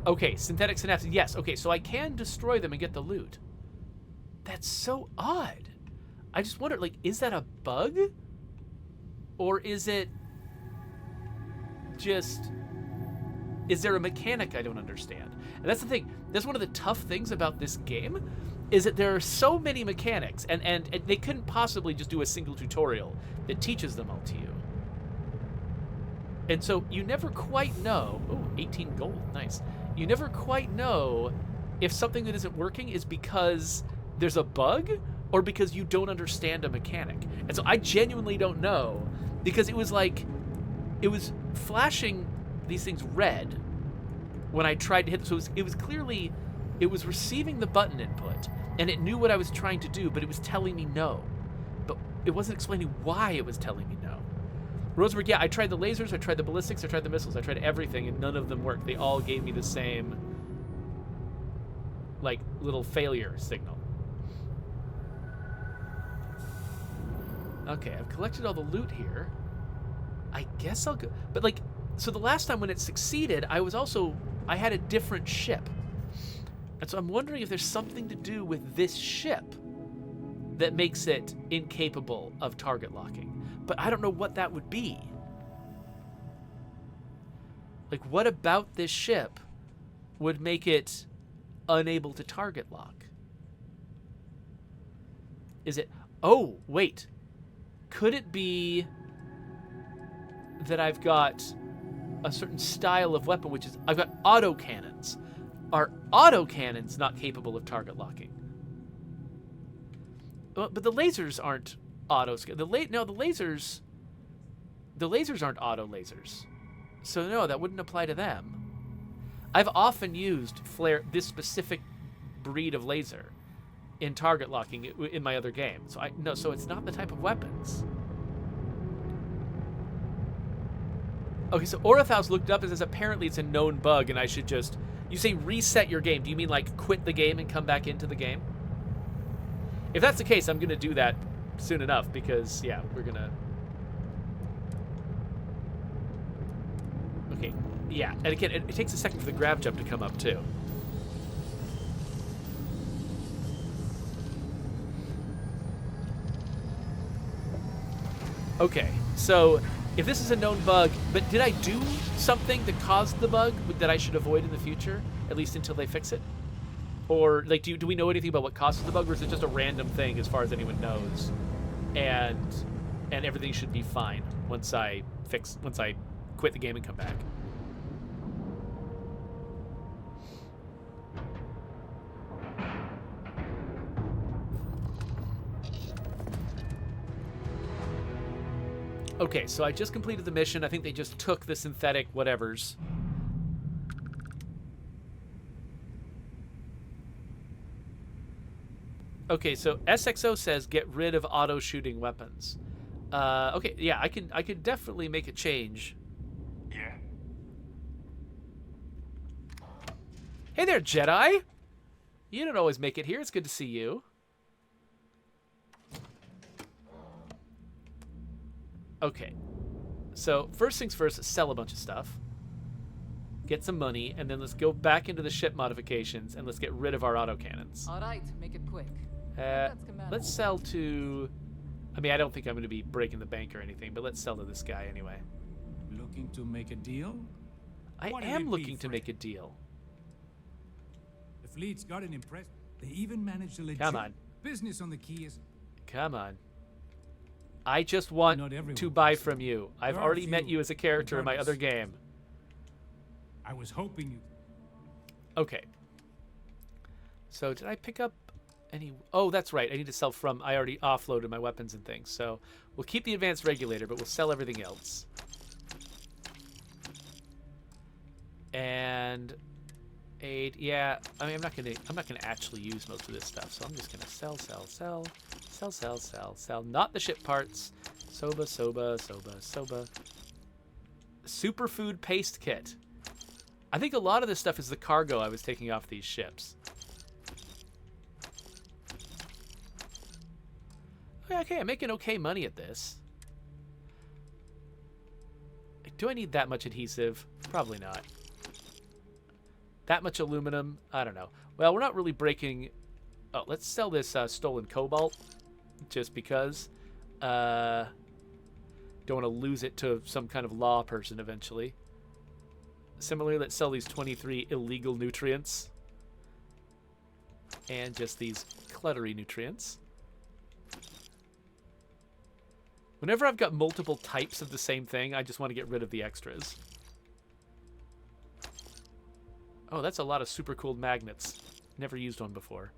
A: Okay, synthetic synapses. Yes, okay, so I can destroy them and get the loot. That's so odd. I just wondered, like, is that a bug? Or is it just... Is there a mechanic I don't understand? And that's the thing. That's one of the tough things about this game, is that there are so many mechanics, and they couldn't possibly just do a single tutorial that teaches them all to you. And so you never quite know... Oh, 18 gold. Nice. You never quite know if something that isn't working is because there's a bug or because you don't understand a mechanic. And so I genuinely don't know, because it was like... It was flashing these things red when I tried to hit. So it was clearly, it was receiving the button input, and it knew what I was trying to do, but it was telling me no. But it wasn't explaining why it was telling me no. Rosenberg, yeah, I tried the lasers, I tried the ballistics, I tried the missiles, I tried everything, and none of them worked. They all gave me the same, like, little failure signal. Okay, I've collected all the loot here. I guess I'll go. But, like, so the last time when it succeeded, I had a different ship. And so I'm wondering if there's something to do with this ship that makes it incapable of target locking. But I don't know what that would be. Like, what about this ship would make it unable to target lock? Is it... Oh, wait. Could it be that I've got a certain style of weapon, which is... I've got autocannons. Are autocannons not capable of target locking? But the lasers aren't auto... The lasers aren't auto lasers. So no, that wouldn't apply to them. I've often used this specific breed of laser in target locking in my other game. So it's not the type of weapons. Okay, so Orathaus looked up and says apparently it's a known bug and I should just... You say reset your game. Do you mean like quit the game and come back into the game? If that's the case, I'm going to do that soon enough because, yeah, we're going to... Okay, yeah. And again, it takes a second for the grav jump to come up, too. Okay, so if this is a known bug, but did I do something that caused the bug that I should avoid in the future, at least until they fix it? Or, like, do we know anything about what causes the bug, or is it just a random thing as far as anyone knows? And everything should be fine once I quit the game and come back. Okay, so I just completed the mission. I think they just took the synthetic whatevers. Okay, so SXO says get rid of auto shooting weapons. Okay, yeah, I could definitely make a change.
C: Yeah?
A: Hey there, Jedi. You don't always make it here. It's good to see you. Okay, so first things first, sell a bunch of stuff, get some money, and then let's go back into the ship modifications and let's get rid of our autocannons.
F: All right, make it quick.
A: Let's sell to... I mean, I don't think I'm going to be breaking the bank or anything, but let's sell to this guy anyway.
H: Looking to make a deal?
A: I am looking to make a deal.
H: The fleet's got an impress. They even managed to legit
A: Come on.
H: business on the keys.
A: Come on. I just want to buy from you. I've
H: There are
A: already
H: a
A: met
H: few,
A: you as a character in my
H: regardless.
A: other game.
H: I was hoping you...
A: Okay. So did I pick up any... Oh, that's right. I need to sell from... I already offloaded my weapons and things. So we'll keep the advanced regulator, but we'll sell everything else. And... aid. Yeah, I mean, I'm not gonna actually use most of this stuff, so I'm just gonna sell. Not the ship parts. Soba. Superfood paste kit. I think a lot of this stuff is the cargo I was taking off these ships. Okay, I'm making okay money at this. Do I need that much adhesive? Probably not. That much aluminum? I don't know. Well, we're not really breaking... Oh, let's sell this stolen cobalt. Just because. Don't want to lose it to some kind of law person eventually. Similarly, let's sell these 23 illegal nutrients. And just these cluttery nutrients. Whenever I've got multiple types of the same thing, I just want to get rid of the extras. Oh, that's a lot of super cooled magnets. Never used one before.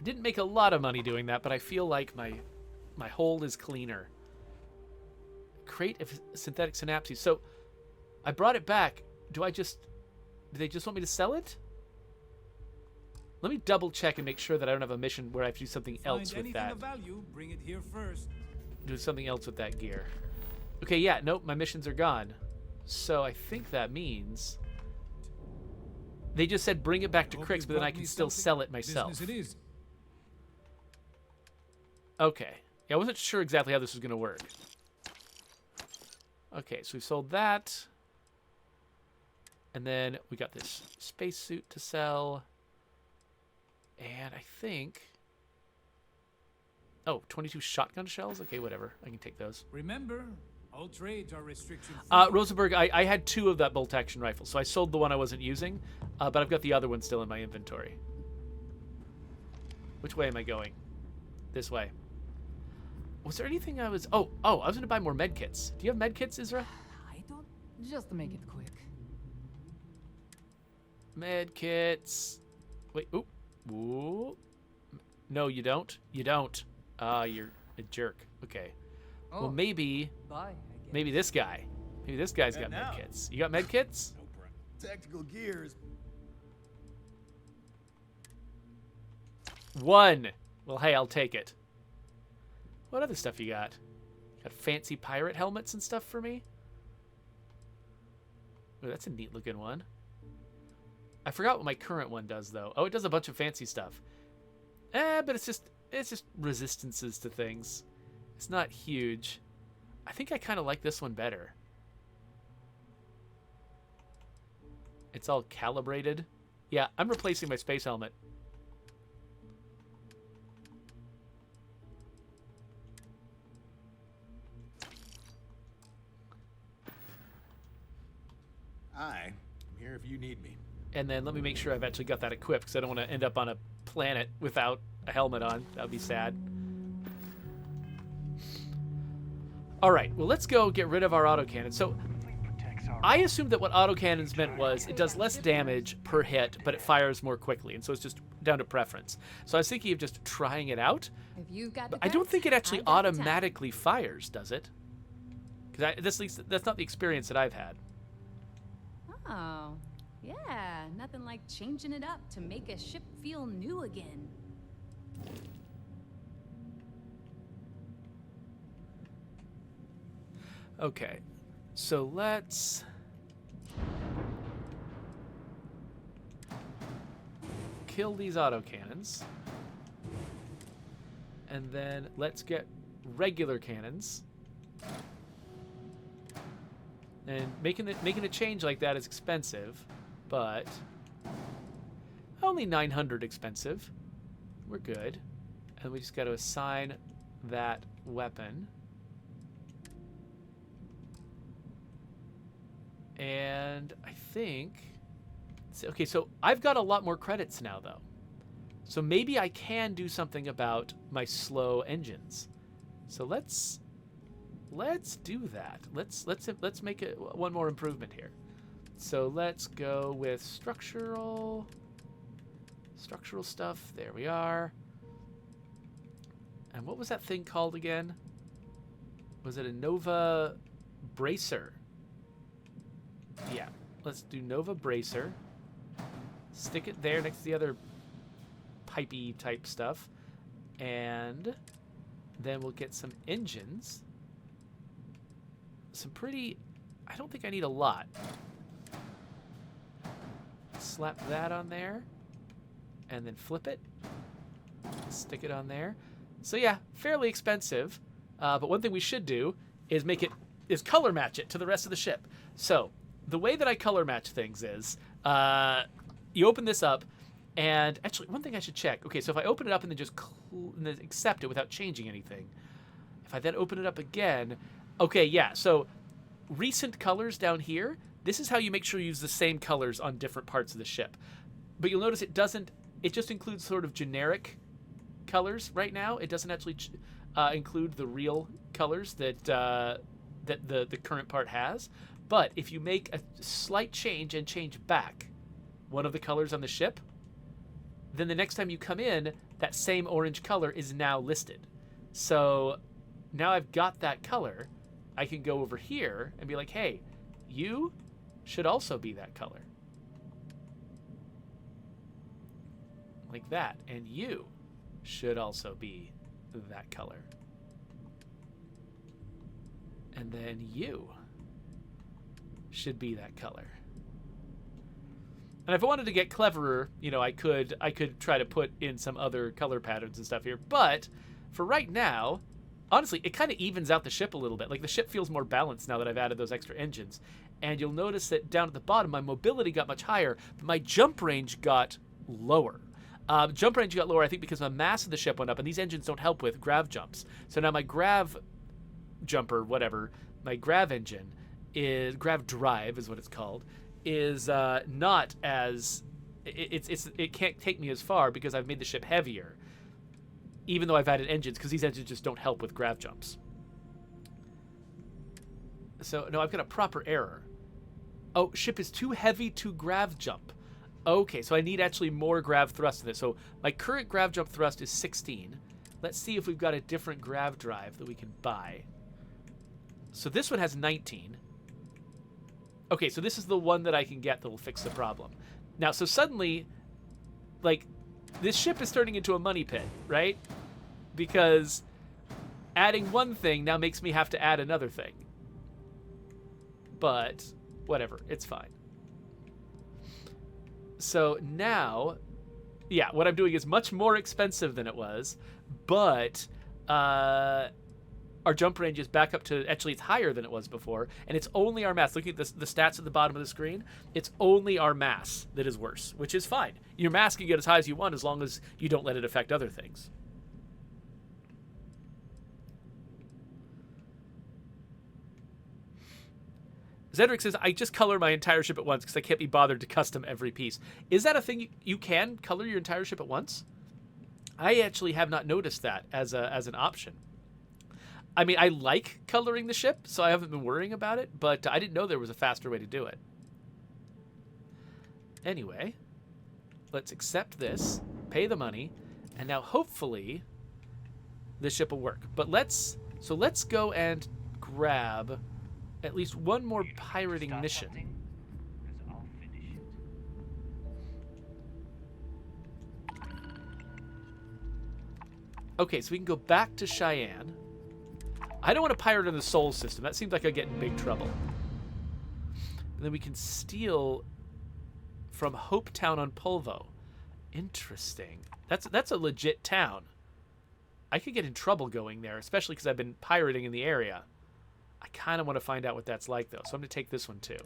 A: Didn't make a lot of money doing that, but I feel like my hold is cleaner. crate of synthetic synapses. So I brought it back. Do they just want me to sell it? Let me double check and make sure that I don't have a mission where I have to do something else
H: Find
A: with
H: anything
A: that.
H: of value, bring it here first.
A: Do something else with that gear. Okay, yeah, nope, my missions are gone. So I think that means they just said bring it back to
H: Hope
A: Crix,
H: you
A: but then I
H: brought
A: can
H: me
A: still
H: something.
A: sell it myself.
H: Business it is.
A: Okay. Yeah, I wasn't sure exactly how this was going to work. Okay, so we sold that. And then we got this spacesuit to sell. And I think... Oh, 22 shotgun shells? Okay, whatever. I can take those.
H: Remember, all trades are restriction free.
A: Rosenberg, I had 2 of that bolt-action rifle, so I sold the one I wasn't using, but I've got the other one still in my inventory. Which way am I going? This way. Was there anything I was... Oh, I was going to buy more medkits. Do you have medkits, Isra?
F: I don't. Just to make it quick.
A: Medkits. Wait, oop. Ooh. No, you don't. You don't. You're a jerk. Okay.
F: Oh,
A: Well, maybe
F: bye. I guess.
A: this guy. Maybe this guy's got
I: And now-
A: medkits. You got medkits?
I: Tactical gears.
A: 1. Well, hey, I'll take it. What other stuff you got? Got fancy pirate helmets and stuff for me? Oh, that's a neat looking one. I forgot what my current one does though. Oh, it does a bunch of fancy stuff. But it's just resistances to things. It's not huge. I think I kind of like this one better. It's all calibrated. Yeah, I'm replacing my space helmet.
I: I'm here if you need me.
A: And then let me make sure I've actually got that equipped, because I don't want to end up on a planet without a helmet on. That would be sad. All right, well, let's go get rid of our autocannon. So I assumed that what autocannons meant was it does less damage per hit, but it fires more quickly. And so it's just down to preference. So I was thinking of just trying it out.
E: If you've got
A: But
E: the
A: I don't
E: guts,
A: think it actually
E: I've got the time.
A: automatically fires, does it? Because that's not the experience that I've had.
E: Oh, yeah. Nothing like changing it up to make a ship feel new again.
A: Okay, so let's kill these autocannons, and then let's get regular cannons. And making a change like that is expensive, but only 900 expensive. We're good, and we just got to assign that weapon. And I think... Okay, so I've got a lot more credits now, though. So maybe I can do something about my slow engines. So let's do that. Let's make one more improvement here. So let's go with structural stuff. There we are. And what was that thing called again? Was it a Nova Bracer? Yeah, let's do Nova Bracer. Stick it there next to the other pipey type stuff. And then we'll get some engines. Some pretty... I don't think I need a lot. Slap that on there. And then flip it. Stick it on there. So yeah, fairly expensive. But one thing we should do is color match it to the rest of the ship. So... the way that I color match things is, you open this up, and actually, one thing I should check. Okay, so if I open it up and then just and then accept it without changing anything, if I then open it up again, okay, yeah, so recent colors down here, this is how you make sure you use the same colors on different parts of the ship. But you'll notice it just includes sort of generic colors right now. It doesn't actually include the real colors that the current part has. But if you make a slight change and change back one of the colors on the ship, then the next time you come in, that same orange color is now listed. So now I've got that color, I can go over here and be like, hey, you should also be that color. Like that. And you should also be that color. And then you should be that color. And if I wanted to get cleverer, you know, I could try to put in some other color patterns and stuff here. But for right now, honestly, it kind of evens out the ship a little bit. Like, the ship feels more balanced now that I've added those extra engines. And you'll notice that down at the bottom, my mobility got much higher, but my jump range got lower. Jump range got lower, I think, because my mass of the ship went up, and these engines don't help with grav jumps. So now my grav jumper, whatever, my grav engine is, grav drive is what it's called, is not as, it can't take me as far because I've made the ship heavier, even though I've added engines, because these engines just don't help with grav jumps. So, no, I've got a proper error. Oh, ship is too heavy to grav jump. Okay, so I need actually more grav thrust in this. So my current grav jump thrust is 16. Let's see if we've got a different grav drive that we can buy. So this one has 19. Okay, so this is the one that I can get that will fix the problem. Now, so suddenly, like, this ship is turning into a money pit, right? Because adding one thing now makes me have to add another thing. But whatever, it's fine. So now, yeah, what I'm doing is much more expensive than it was, but our jump range is back up to, actually it's higher than it was before, and it's only our mass. Looking at the stats at the bottom of the screen, it's only our mass that is worse, which is fine. Your mass can get as high as you want as long as you don't let it affect other things. Zedric says, I just color my entire ship at once because I can't be bothered to custom every piece. Is that a thing you can color your entire ship at once? I actually have not noticed that as an option. I mean, I like coloring the ship, so I haven't been worrying about it, but I didn't know there was a faster way to do it. Anyway, let's accept this, pay the money, and now hopefully this ship will work. But let's go and grab at least one more pirating mission. Okay, so we can go back to Cheyenne. I don't want to pirate on the Sol system. That seems like I get in big trouble. And then we can steal from Hope Town on Polvo. Interesting. That's a legit town. I could get in trouble going there, especially because I've been pirating in the area. I kind of want to find out what that's like, though, so I'm going to take this one, too.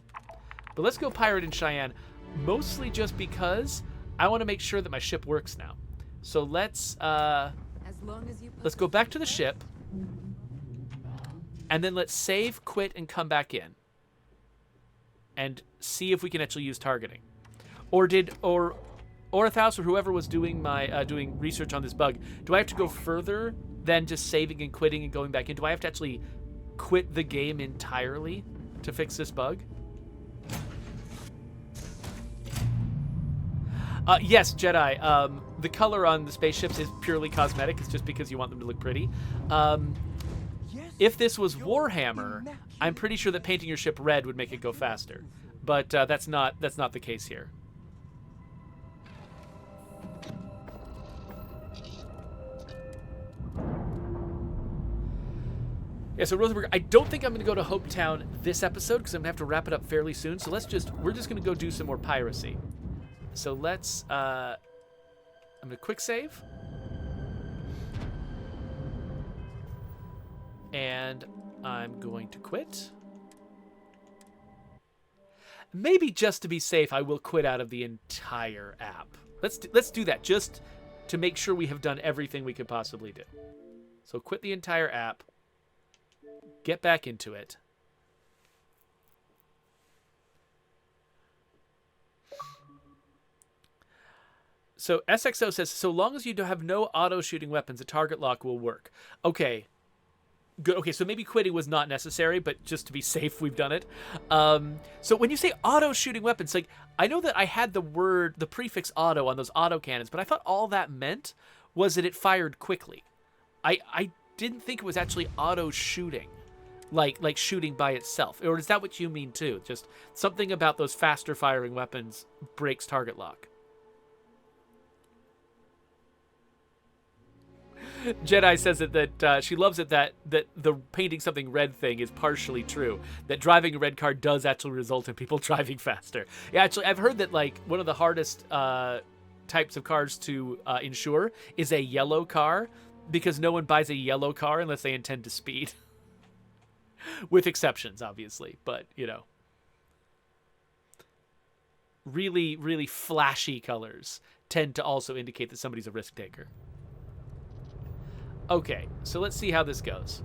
A: But let's go pirate in Cheyenne, mostly just because I want to make sure that my ship works now. So let's go back to the ship, and then let's save, quit, and come back in, and see if we can actually use targeting. Or Orathaus or whoever was doing my doing research on this bug, do I have to go further than just saving and quitting and going back in? Do I have to actually quit the game entirely to fix this bug? Yes, Jedi. The color on the spaceships is purely cosmetic. It's just because you want them to look pretty. If this was Warhammer, I'm pretty sure that painting your ship red would make it go faster. But that's not the case here. Yeah, so Rosenberg, I don't think I'm going to go to Hope Town this episode because I'm going to have to wrap it up fairly soon. So we're just going to go do some more piracy. So let's, I'm going to quick save. And I'm going to quit. Maybe just to be safe, I will quit out of the entire app. Let's do that just to make sure we have done everything we could possibly do. So quit the entire app. Get back into it. So SXO says, so long as you have no auto-shooting weapons, a target lock will work. Okay. Good. Okay, so maybe quitting was not necessary, but just to be safe, we've done it. So when you say auto-shooting weapons, like, I know that I had the prefix auto on those auto cannons, but I thought all that meant was that it fired quickly. I didn't think it was actually auto-shooting. Like shooting by itself. Or is that what you mean too? Just something about those faster firing weapons breaks target lock. Jedi says that she loves it that the painting something red thing is partially true. That driving a red car does actually result in people driving faster. Yeah, actually, I've heard that like one of the hardest types of cars to insure is a yellow car, because no one buys a yellow car unless they intend to speed. With exceptions, obviously, but you know. Really, really flashy colors tend to also indicate that somebody's a risk taker. Okay, so let's see how this goes.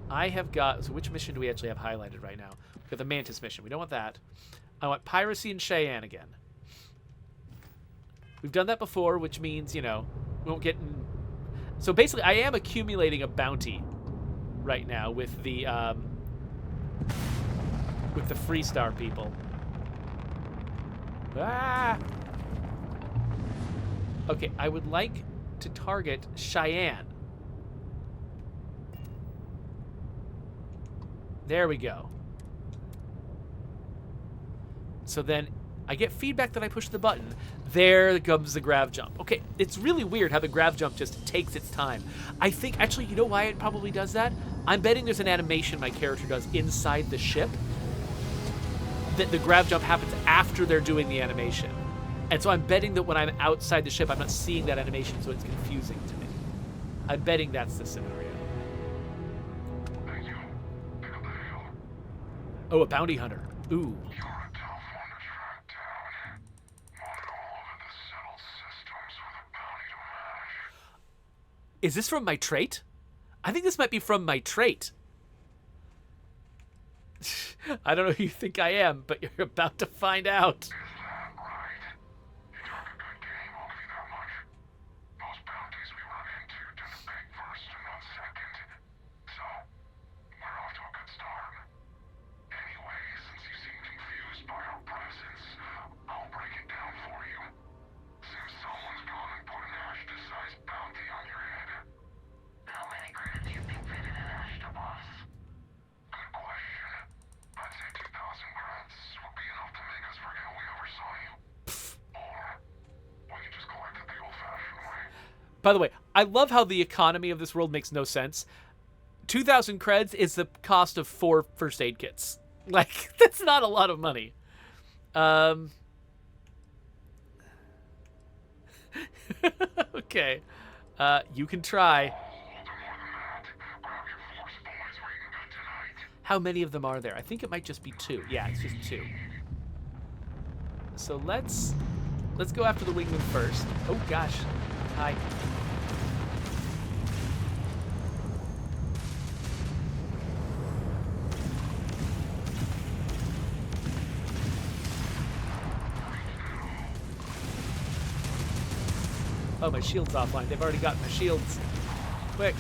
A: I have got... So which mission do we actually have highlighted right now? We've got the Mantis mission. We don't want that. I want Piracy and Cheyenne again. We've done that before, which means, you know, we won't get in... So basically, I am accumulating a bounty right now with the Freestar people. Ah! Okay, I would like to target Cheyenne. There we go. So then I get feedback that I push the button. There comes the grav jump. Okay, it's really weird how the grav jump just takes its time. I think, actually, you know why it probably does that? I'm betting there's an animation my character does inside the ship that the grav jump happens after they're doing the animation. And so I'm betting that when I'm outside the ship, I'm not seeing that animation, so it's confusing to me. I'm betting that's the scenario. Oh, a bounty hunter. Ooh. Is this from my trait? I think this might be from my trait. I don't know who you think I am, but you're about to find out. By the way, I love how the economy of this world makes no sense. 2,000 creds is the cost of 4 first aid kits. Like, that's not a lot of money. Okay. You can try. How many of them are there? I think it might just be 2. Yeah, it's just 2. So let's go after the wingman first. Oh gosh. Hi. Oh, my shield's offline. They've already got my shields. Quick.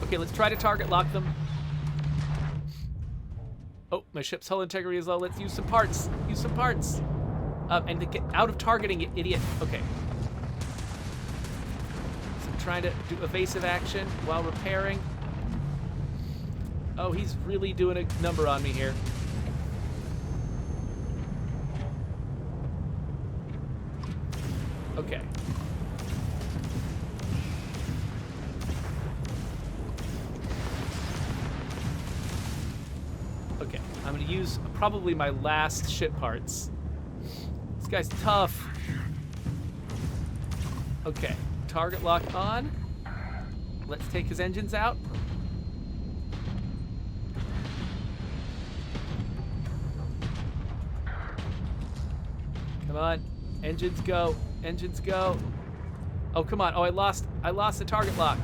A: Okay, let's try to target lock them. Oh, my ship's hull integrity is low. Let's use some parts. Use some parts. And to get out of targeting, you idiot. Okay. So I'm trying to do evasive action while repairing. Oh, he's really doing a number on me here. Okay. Okay, I'm gonna use probably my last ship parts. This guy's tough. Okay, target lock on. Let's take his engines out. Come on, engines go, engines go. Oh, come on. Oh, I lost the target lock.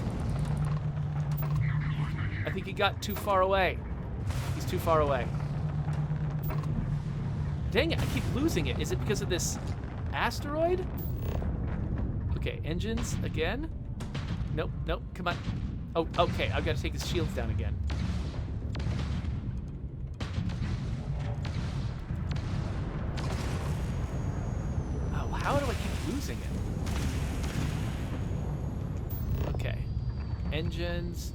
A: I think he got too far away. He's too far away. Dang it, I keep losing it. Is it because of this asteroid? Okay, engines again. Nope, nope, come on. Oh, okay, I've got to take his shields down again. Oh, how do I keep losing it? Okay, engines.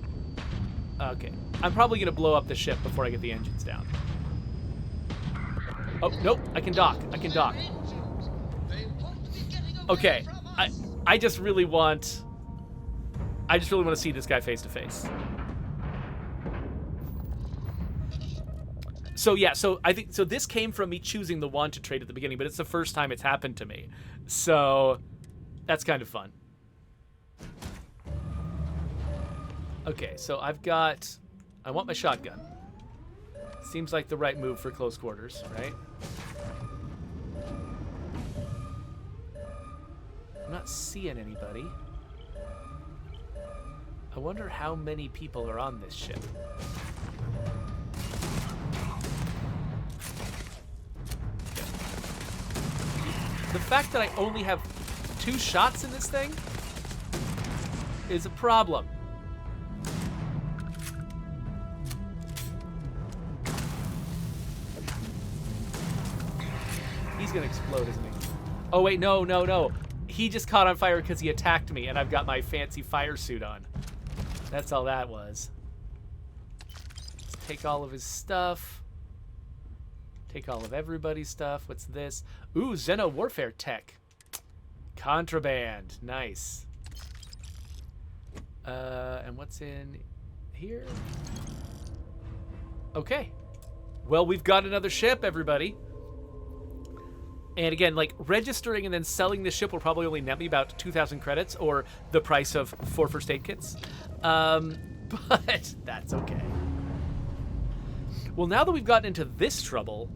A: Okay. I'm probably going to blow up the ship before I get the engines down. Oh, nope. I can dock. I can dock. Okay. I just really want to see this guy face to face. So yeah, so I think this came from me choosing the wand to trade at the beginning, but it's the first time it's happened to me. So that's kind of fun. Okay, so I want my shotgun. Seems like the right move for close quarters, right? I'm not seeing anybody. I wonder how many people are on this ship. The fact that I only have 2 shots in this thing is a problem. He's gonna explode, isn't he? Oh wait, no. He just caught on fire because he attacked me and I've got my fancy fire suit on. That's all that was. Let's take all of his stuff. Take all of everybody's stuff. What's this? Ooh, Xeno Warfare Tech. Contraband. Nice. And what's in here? Okay. Well, we've got another ship, everybody. And again, like, registering and then selling this ship will probably only net me about 2,000 credits, or the price of 4 first aid kits. But that's okay. Well, now that we've gotten into this trouble,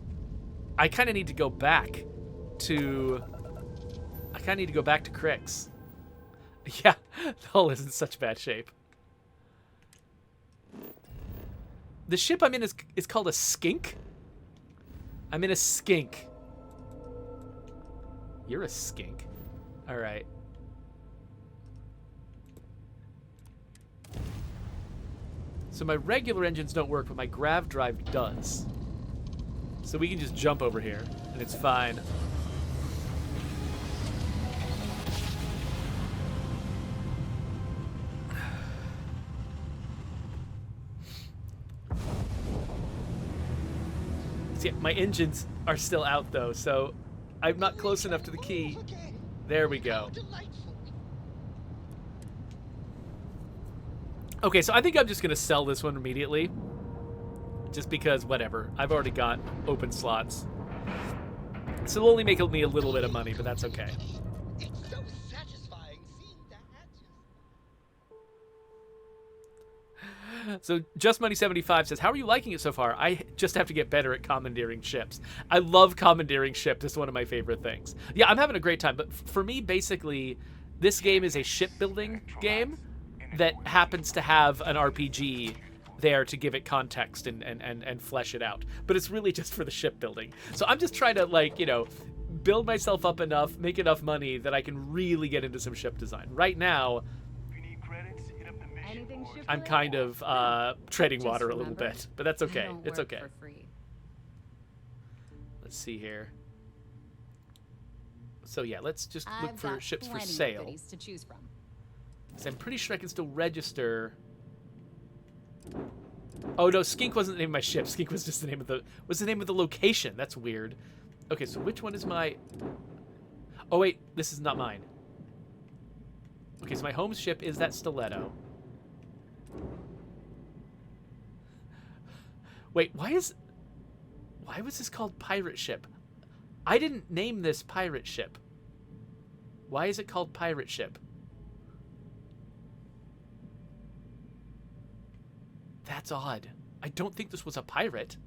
A: I kind of need to go back to... Crix. Yeah, the hull is in such bad shape. The ship I'm in is called a skink. I'm in a skink. You're a skink. All right. So my regular engines don't work, but my grav drive does. So we can just jump over here, and it's fine. See, my engines are still out, though, so I'm not close enough to the key. There we go. Okay, so I think I'm just going to sell this one immediately. Just because, whatever. I've already got open slots. So it'll only make me a little bit of money, but that's okay.
D: It's so satisfying seeing the hatches.
A: So JustMoney75 says, how are you liking it so far? I just have to get better at commandeering ships. I love commandeering ships. It's one of my favorite things. Yeah, I'm having a great time. But for me, basically, this game is a shipbuilding game that happens to have an RPG there to give it context and flesh it out. But it's really just for the shipbuilding. So I'm just trying to, like, you know, build myself up enough, make enough money that I can really get into some ship design. Right now, I'm kind of treading water a little bit, but that's okay. It's okay. Let's see here. So yeah, let's just look for ships for sale.
E: To choose from.
A: So I'm pretty sure I can still register. Oh no, Skink wasn't the name of my ship. Skink was just the name of the location. That's weird. Okay, so which one is my? Oh wait, this is not mine. Okay, so my home ship is that Stiletto. Wait, why was this called Pirate Ship? I didn't name this Pirate Ship. Why is it called Pirate Ship? That's odd. I don't think this was a pirate.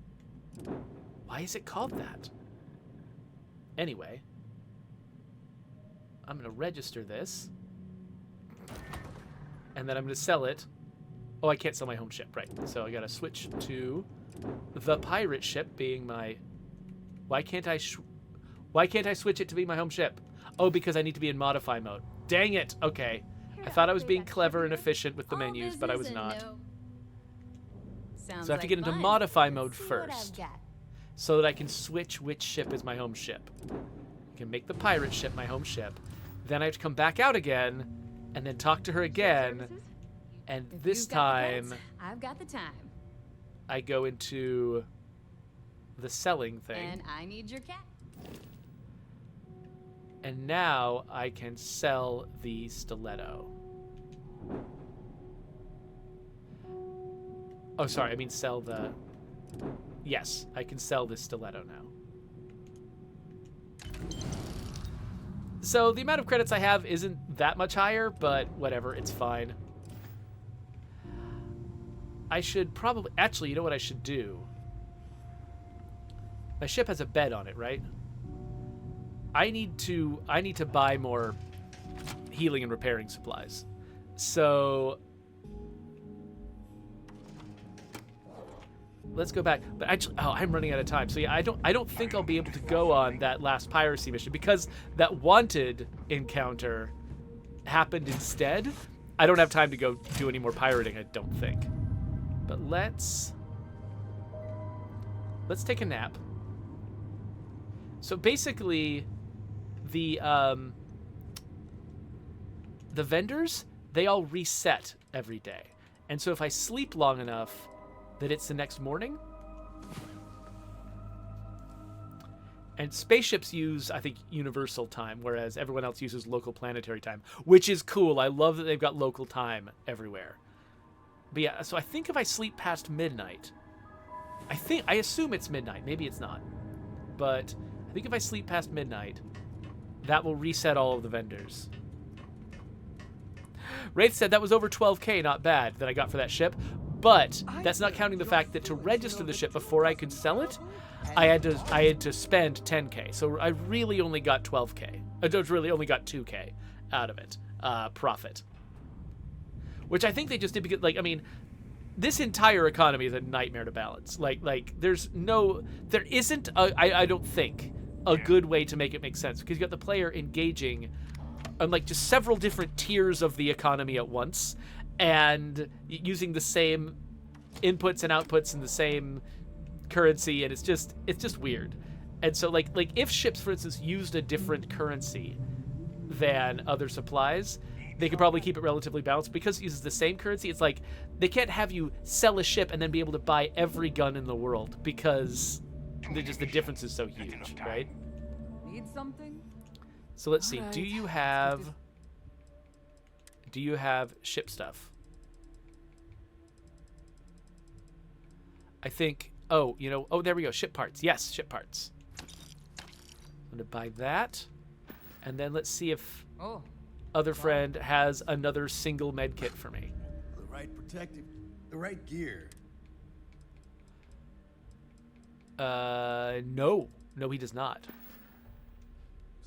A: Why is it called that? Anyway, I'm going to register this. And then I'm going to sell it. Oh, I can't sell my home ship, right. So I got to switch to the pirate ship being my... Why can't I switch it to be my home ship? Oh, because I need to be in modify mode. Dang it. Okay. I thought I was being clever and efficient with the menus, but I was not. So I have to get into modify mode first, so that I can switch which ship is my home ship. I can make the pirate ship my home ship. Then I have to come back out again, and then talk to her again, And
E: If
A: this
E: you've got the
A: time,
E: credits, I've got the time.
A: I go into the selling thing.
E: And I need your cat.
A: And now I can sell the stiletto. Oh, sorry, I mean sell the... Yes, I can sell this stiletto now. So the amount of credits I have isn't that much higher, but whatever, it's fine. I should probably... Actually, you know what I should do? My ship has a bed on it, right? I need to buy more healing and repairing supplies. So let's go back. But actually, oh, I'm running out of time. So yeah, I don't think I'll be able to go on that last piracy mission because that wanted encounter happened instead. I don't have time to go do any more pirating, I don't think. But let's take a nap. So basically, the vendors, they all reset every day. And so if I sleep long enough that it's the next morning. And spaceships use, I think, universal time, whereas everyone else uses local planetary time, which is cool. I love that they've got local time everywhere. But yeah, so I think if I sleep past midnight, I assume it's midnight. Maybe it's not. But I think if I sleep past midnight, that will reset all of the vendors. Wraith said that was over 12K, not bad, that I got for that ship. But that's not counting the fact that to register the ship before I could sell it, I had to spend 10K. So I really only got 12K. I really only got 2K out of it, profit. Which I think they just did because, like, I mean, this entire economy is a nightmare to balance. Like there isn't, I don't think, a good way to make it make sense because you got the player engaging on like just several different tiers of the economy at once and using the same inputs and outputs in the same currency, and it's just weird. And so like if ships, for instance, used a different currency than other supplies, they could probably keep it relatively balanced. Because it uses the same currency, it's like they can't have you sell a ship and then be able to buy every gun in the world because the difference is so huge, right?
F: Need something?
A: So let's see.
F: Alright.
A: Do you have ship stuff? I think. Oh, there we go. Ship parts. Yes, ship parts. I'm gonna buy that, and then let's see if
F: Oh,
A: other friend has another single med kit for me.
I: The right protective, the right gear.
A: No, he does not.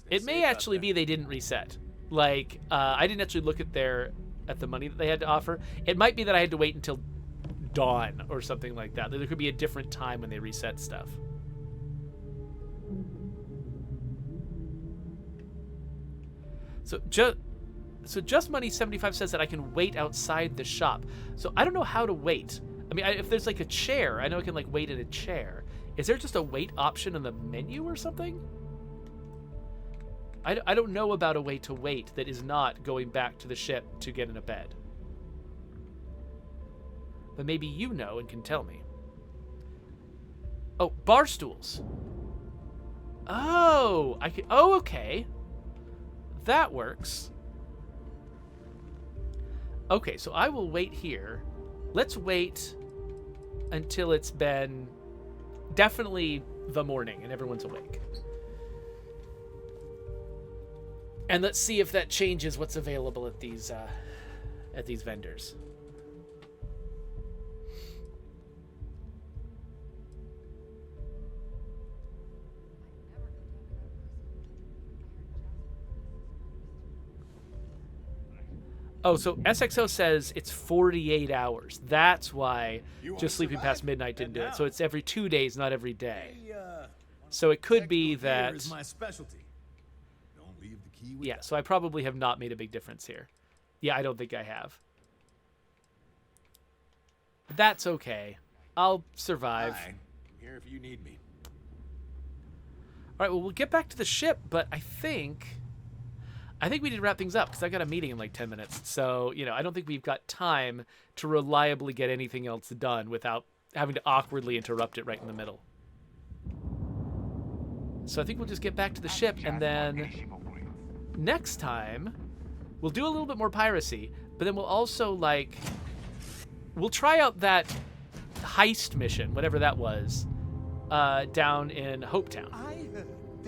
I: Stay
A: It may
I: safe out
A: actually
I: there.
A: be they didn't reset. Like, I didn't actually look at the money that they had to offer. It might be that I had to wait until dawn or something like that. There could be a different time when they reset stuff. So Just Money 75 says that I can wait outside the shop. So I don't know how to wait. I mean, if there's like a chair, I know I can like wait in a chair. Is there just a wait option on the menu or something? I don't know about a way to wait that is not going back to the ship to get in a bed. But maybe you know and can tell me. Oh, bar stools. Oh, okay. That works. Okay, so I will wait here. Let's wait until it's been definitely the morning and everyone's awake. And let's see if that changes what's available at these vendors. Oh, so SXO says it's 48 hours. That's why just sleeping past midnight didn't do it. So it's every 2 days, not every day. So it could be
I: Technical gear
A: that...
I: is my specialty. Don't leave the key with
A: Yeah,
I: that.
A: so I probably have not made a big difference here. Yeah, I don't think I have. That's okay. I'll survive.
I: Hi, I'm here if you need me.
A: All right, well, we'll get back to the ship, but I I think we need to wrap things up because I got a meeting in like 10 minutes. So, you know, I don't think we've got time to reliably get anything else done without having to awkwardly interrupt it right in the middle. So I think we'll just get back to the ship, and then next time we'll do a little bit more piracy, but then we'll also, like, we'll try out that heist mission, whatever that was, down in Hopetown.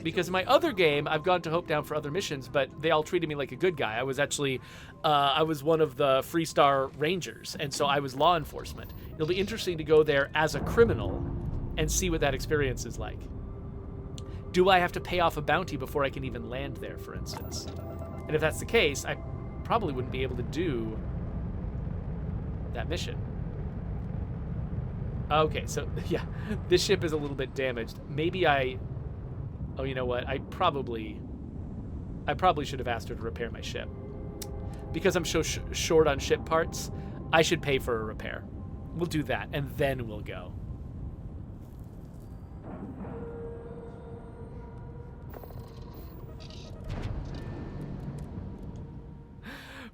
A: Because in my other game, I've gone to Hopetown for other missions, but they all treated me like a good guy. I was actually, I was one of the Freestar Rangers, and so I was law enforcement. It'll be interesting to go there as a criminal and see what that experience is like. Do I have to pay off a bounty before I can even land there, for instance? And if that's the case, I probably wouldn't be able to do that mission. Okay, so, yeah, this ship is a little bit damaged. Maybe oh, you know what? I probably should have asked her to repair my ship. Because I'm so short on ship parts, I should pay for a repair. We'll do that, and then we'll go.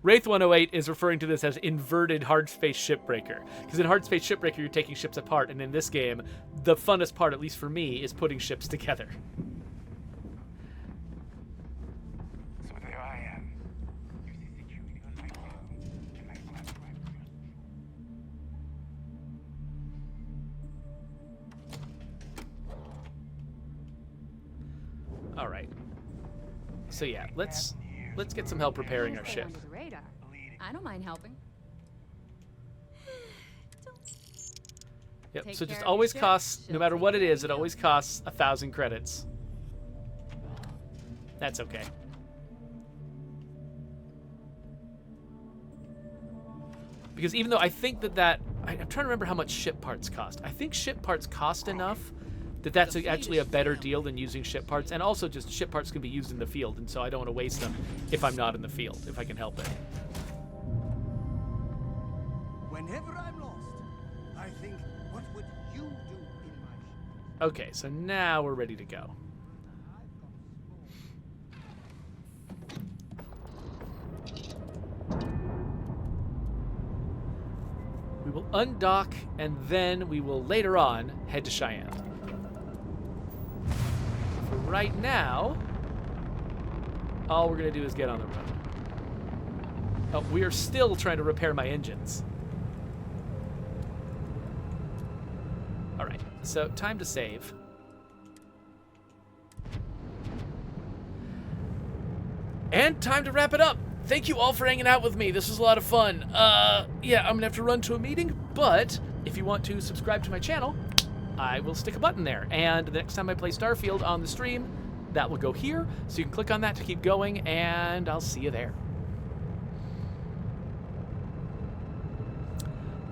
A: Wraith 108 is referring to this as inverted hard space shipbreaker. Because in hard space shipbreaker, you're taking ships apart, and in this game, the funnest part, at least for me, is putting ships together.
C: So there I am. You see security on my tail and my grab drive.
A: All right. So yeah, let's get some help repairing our ship.
E: Under the radar. I don't mind helping.
A: Yep.
E: Take
A: So
E: care
A: just
E: of
A: always
E: your ship,
A: costs, no
E: she'll
A: matter
E: take
A: what it
E: care of
A: is, it
E: you.
A: always costs 1,000 credits. That's okay. Because even though I think I'm trying to remember how much ship parts cost. I think ship parts cost enough that that's actually a better deal than using ship parts. And also just ship parts can be used in the field, and so I don't want to waste them if I'm not in the field, if I can help it.
D: Whenever I'm lost, I think, what would you do in my ship?
A: Okay, so now we're ready to go. We will undock, and then we will later on head to Cheyenne. For right now, all we're going to do is get on the road. Oh, we are still trying to repair my engines. All right, so time to save. And time to wrap it up. Thank you all for hanging out with me. This was a lot of fun. Yeah, I'm gonna have to run to a meeting, but if you want to subscribe to my channel, I will stick a button there. And the next time I play Starfield on the stream, that will go here, so you can click on that to keep going, and I'll see you there.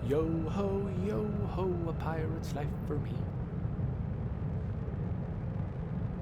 A: Yo ho, a pirate's life for me.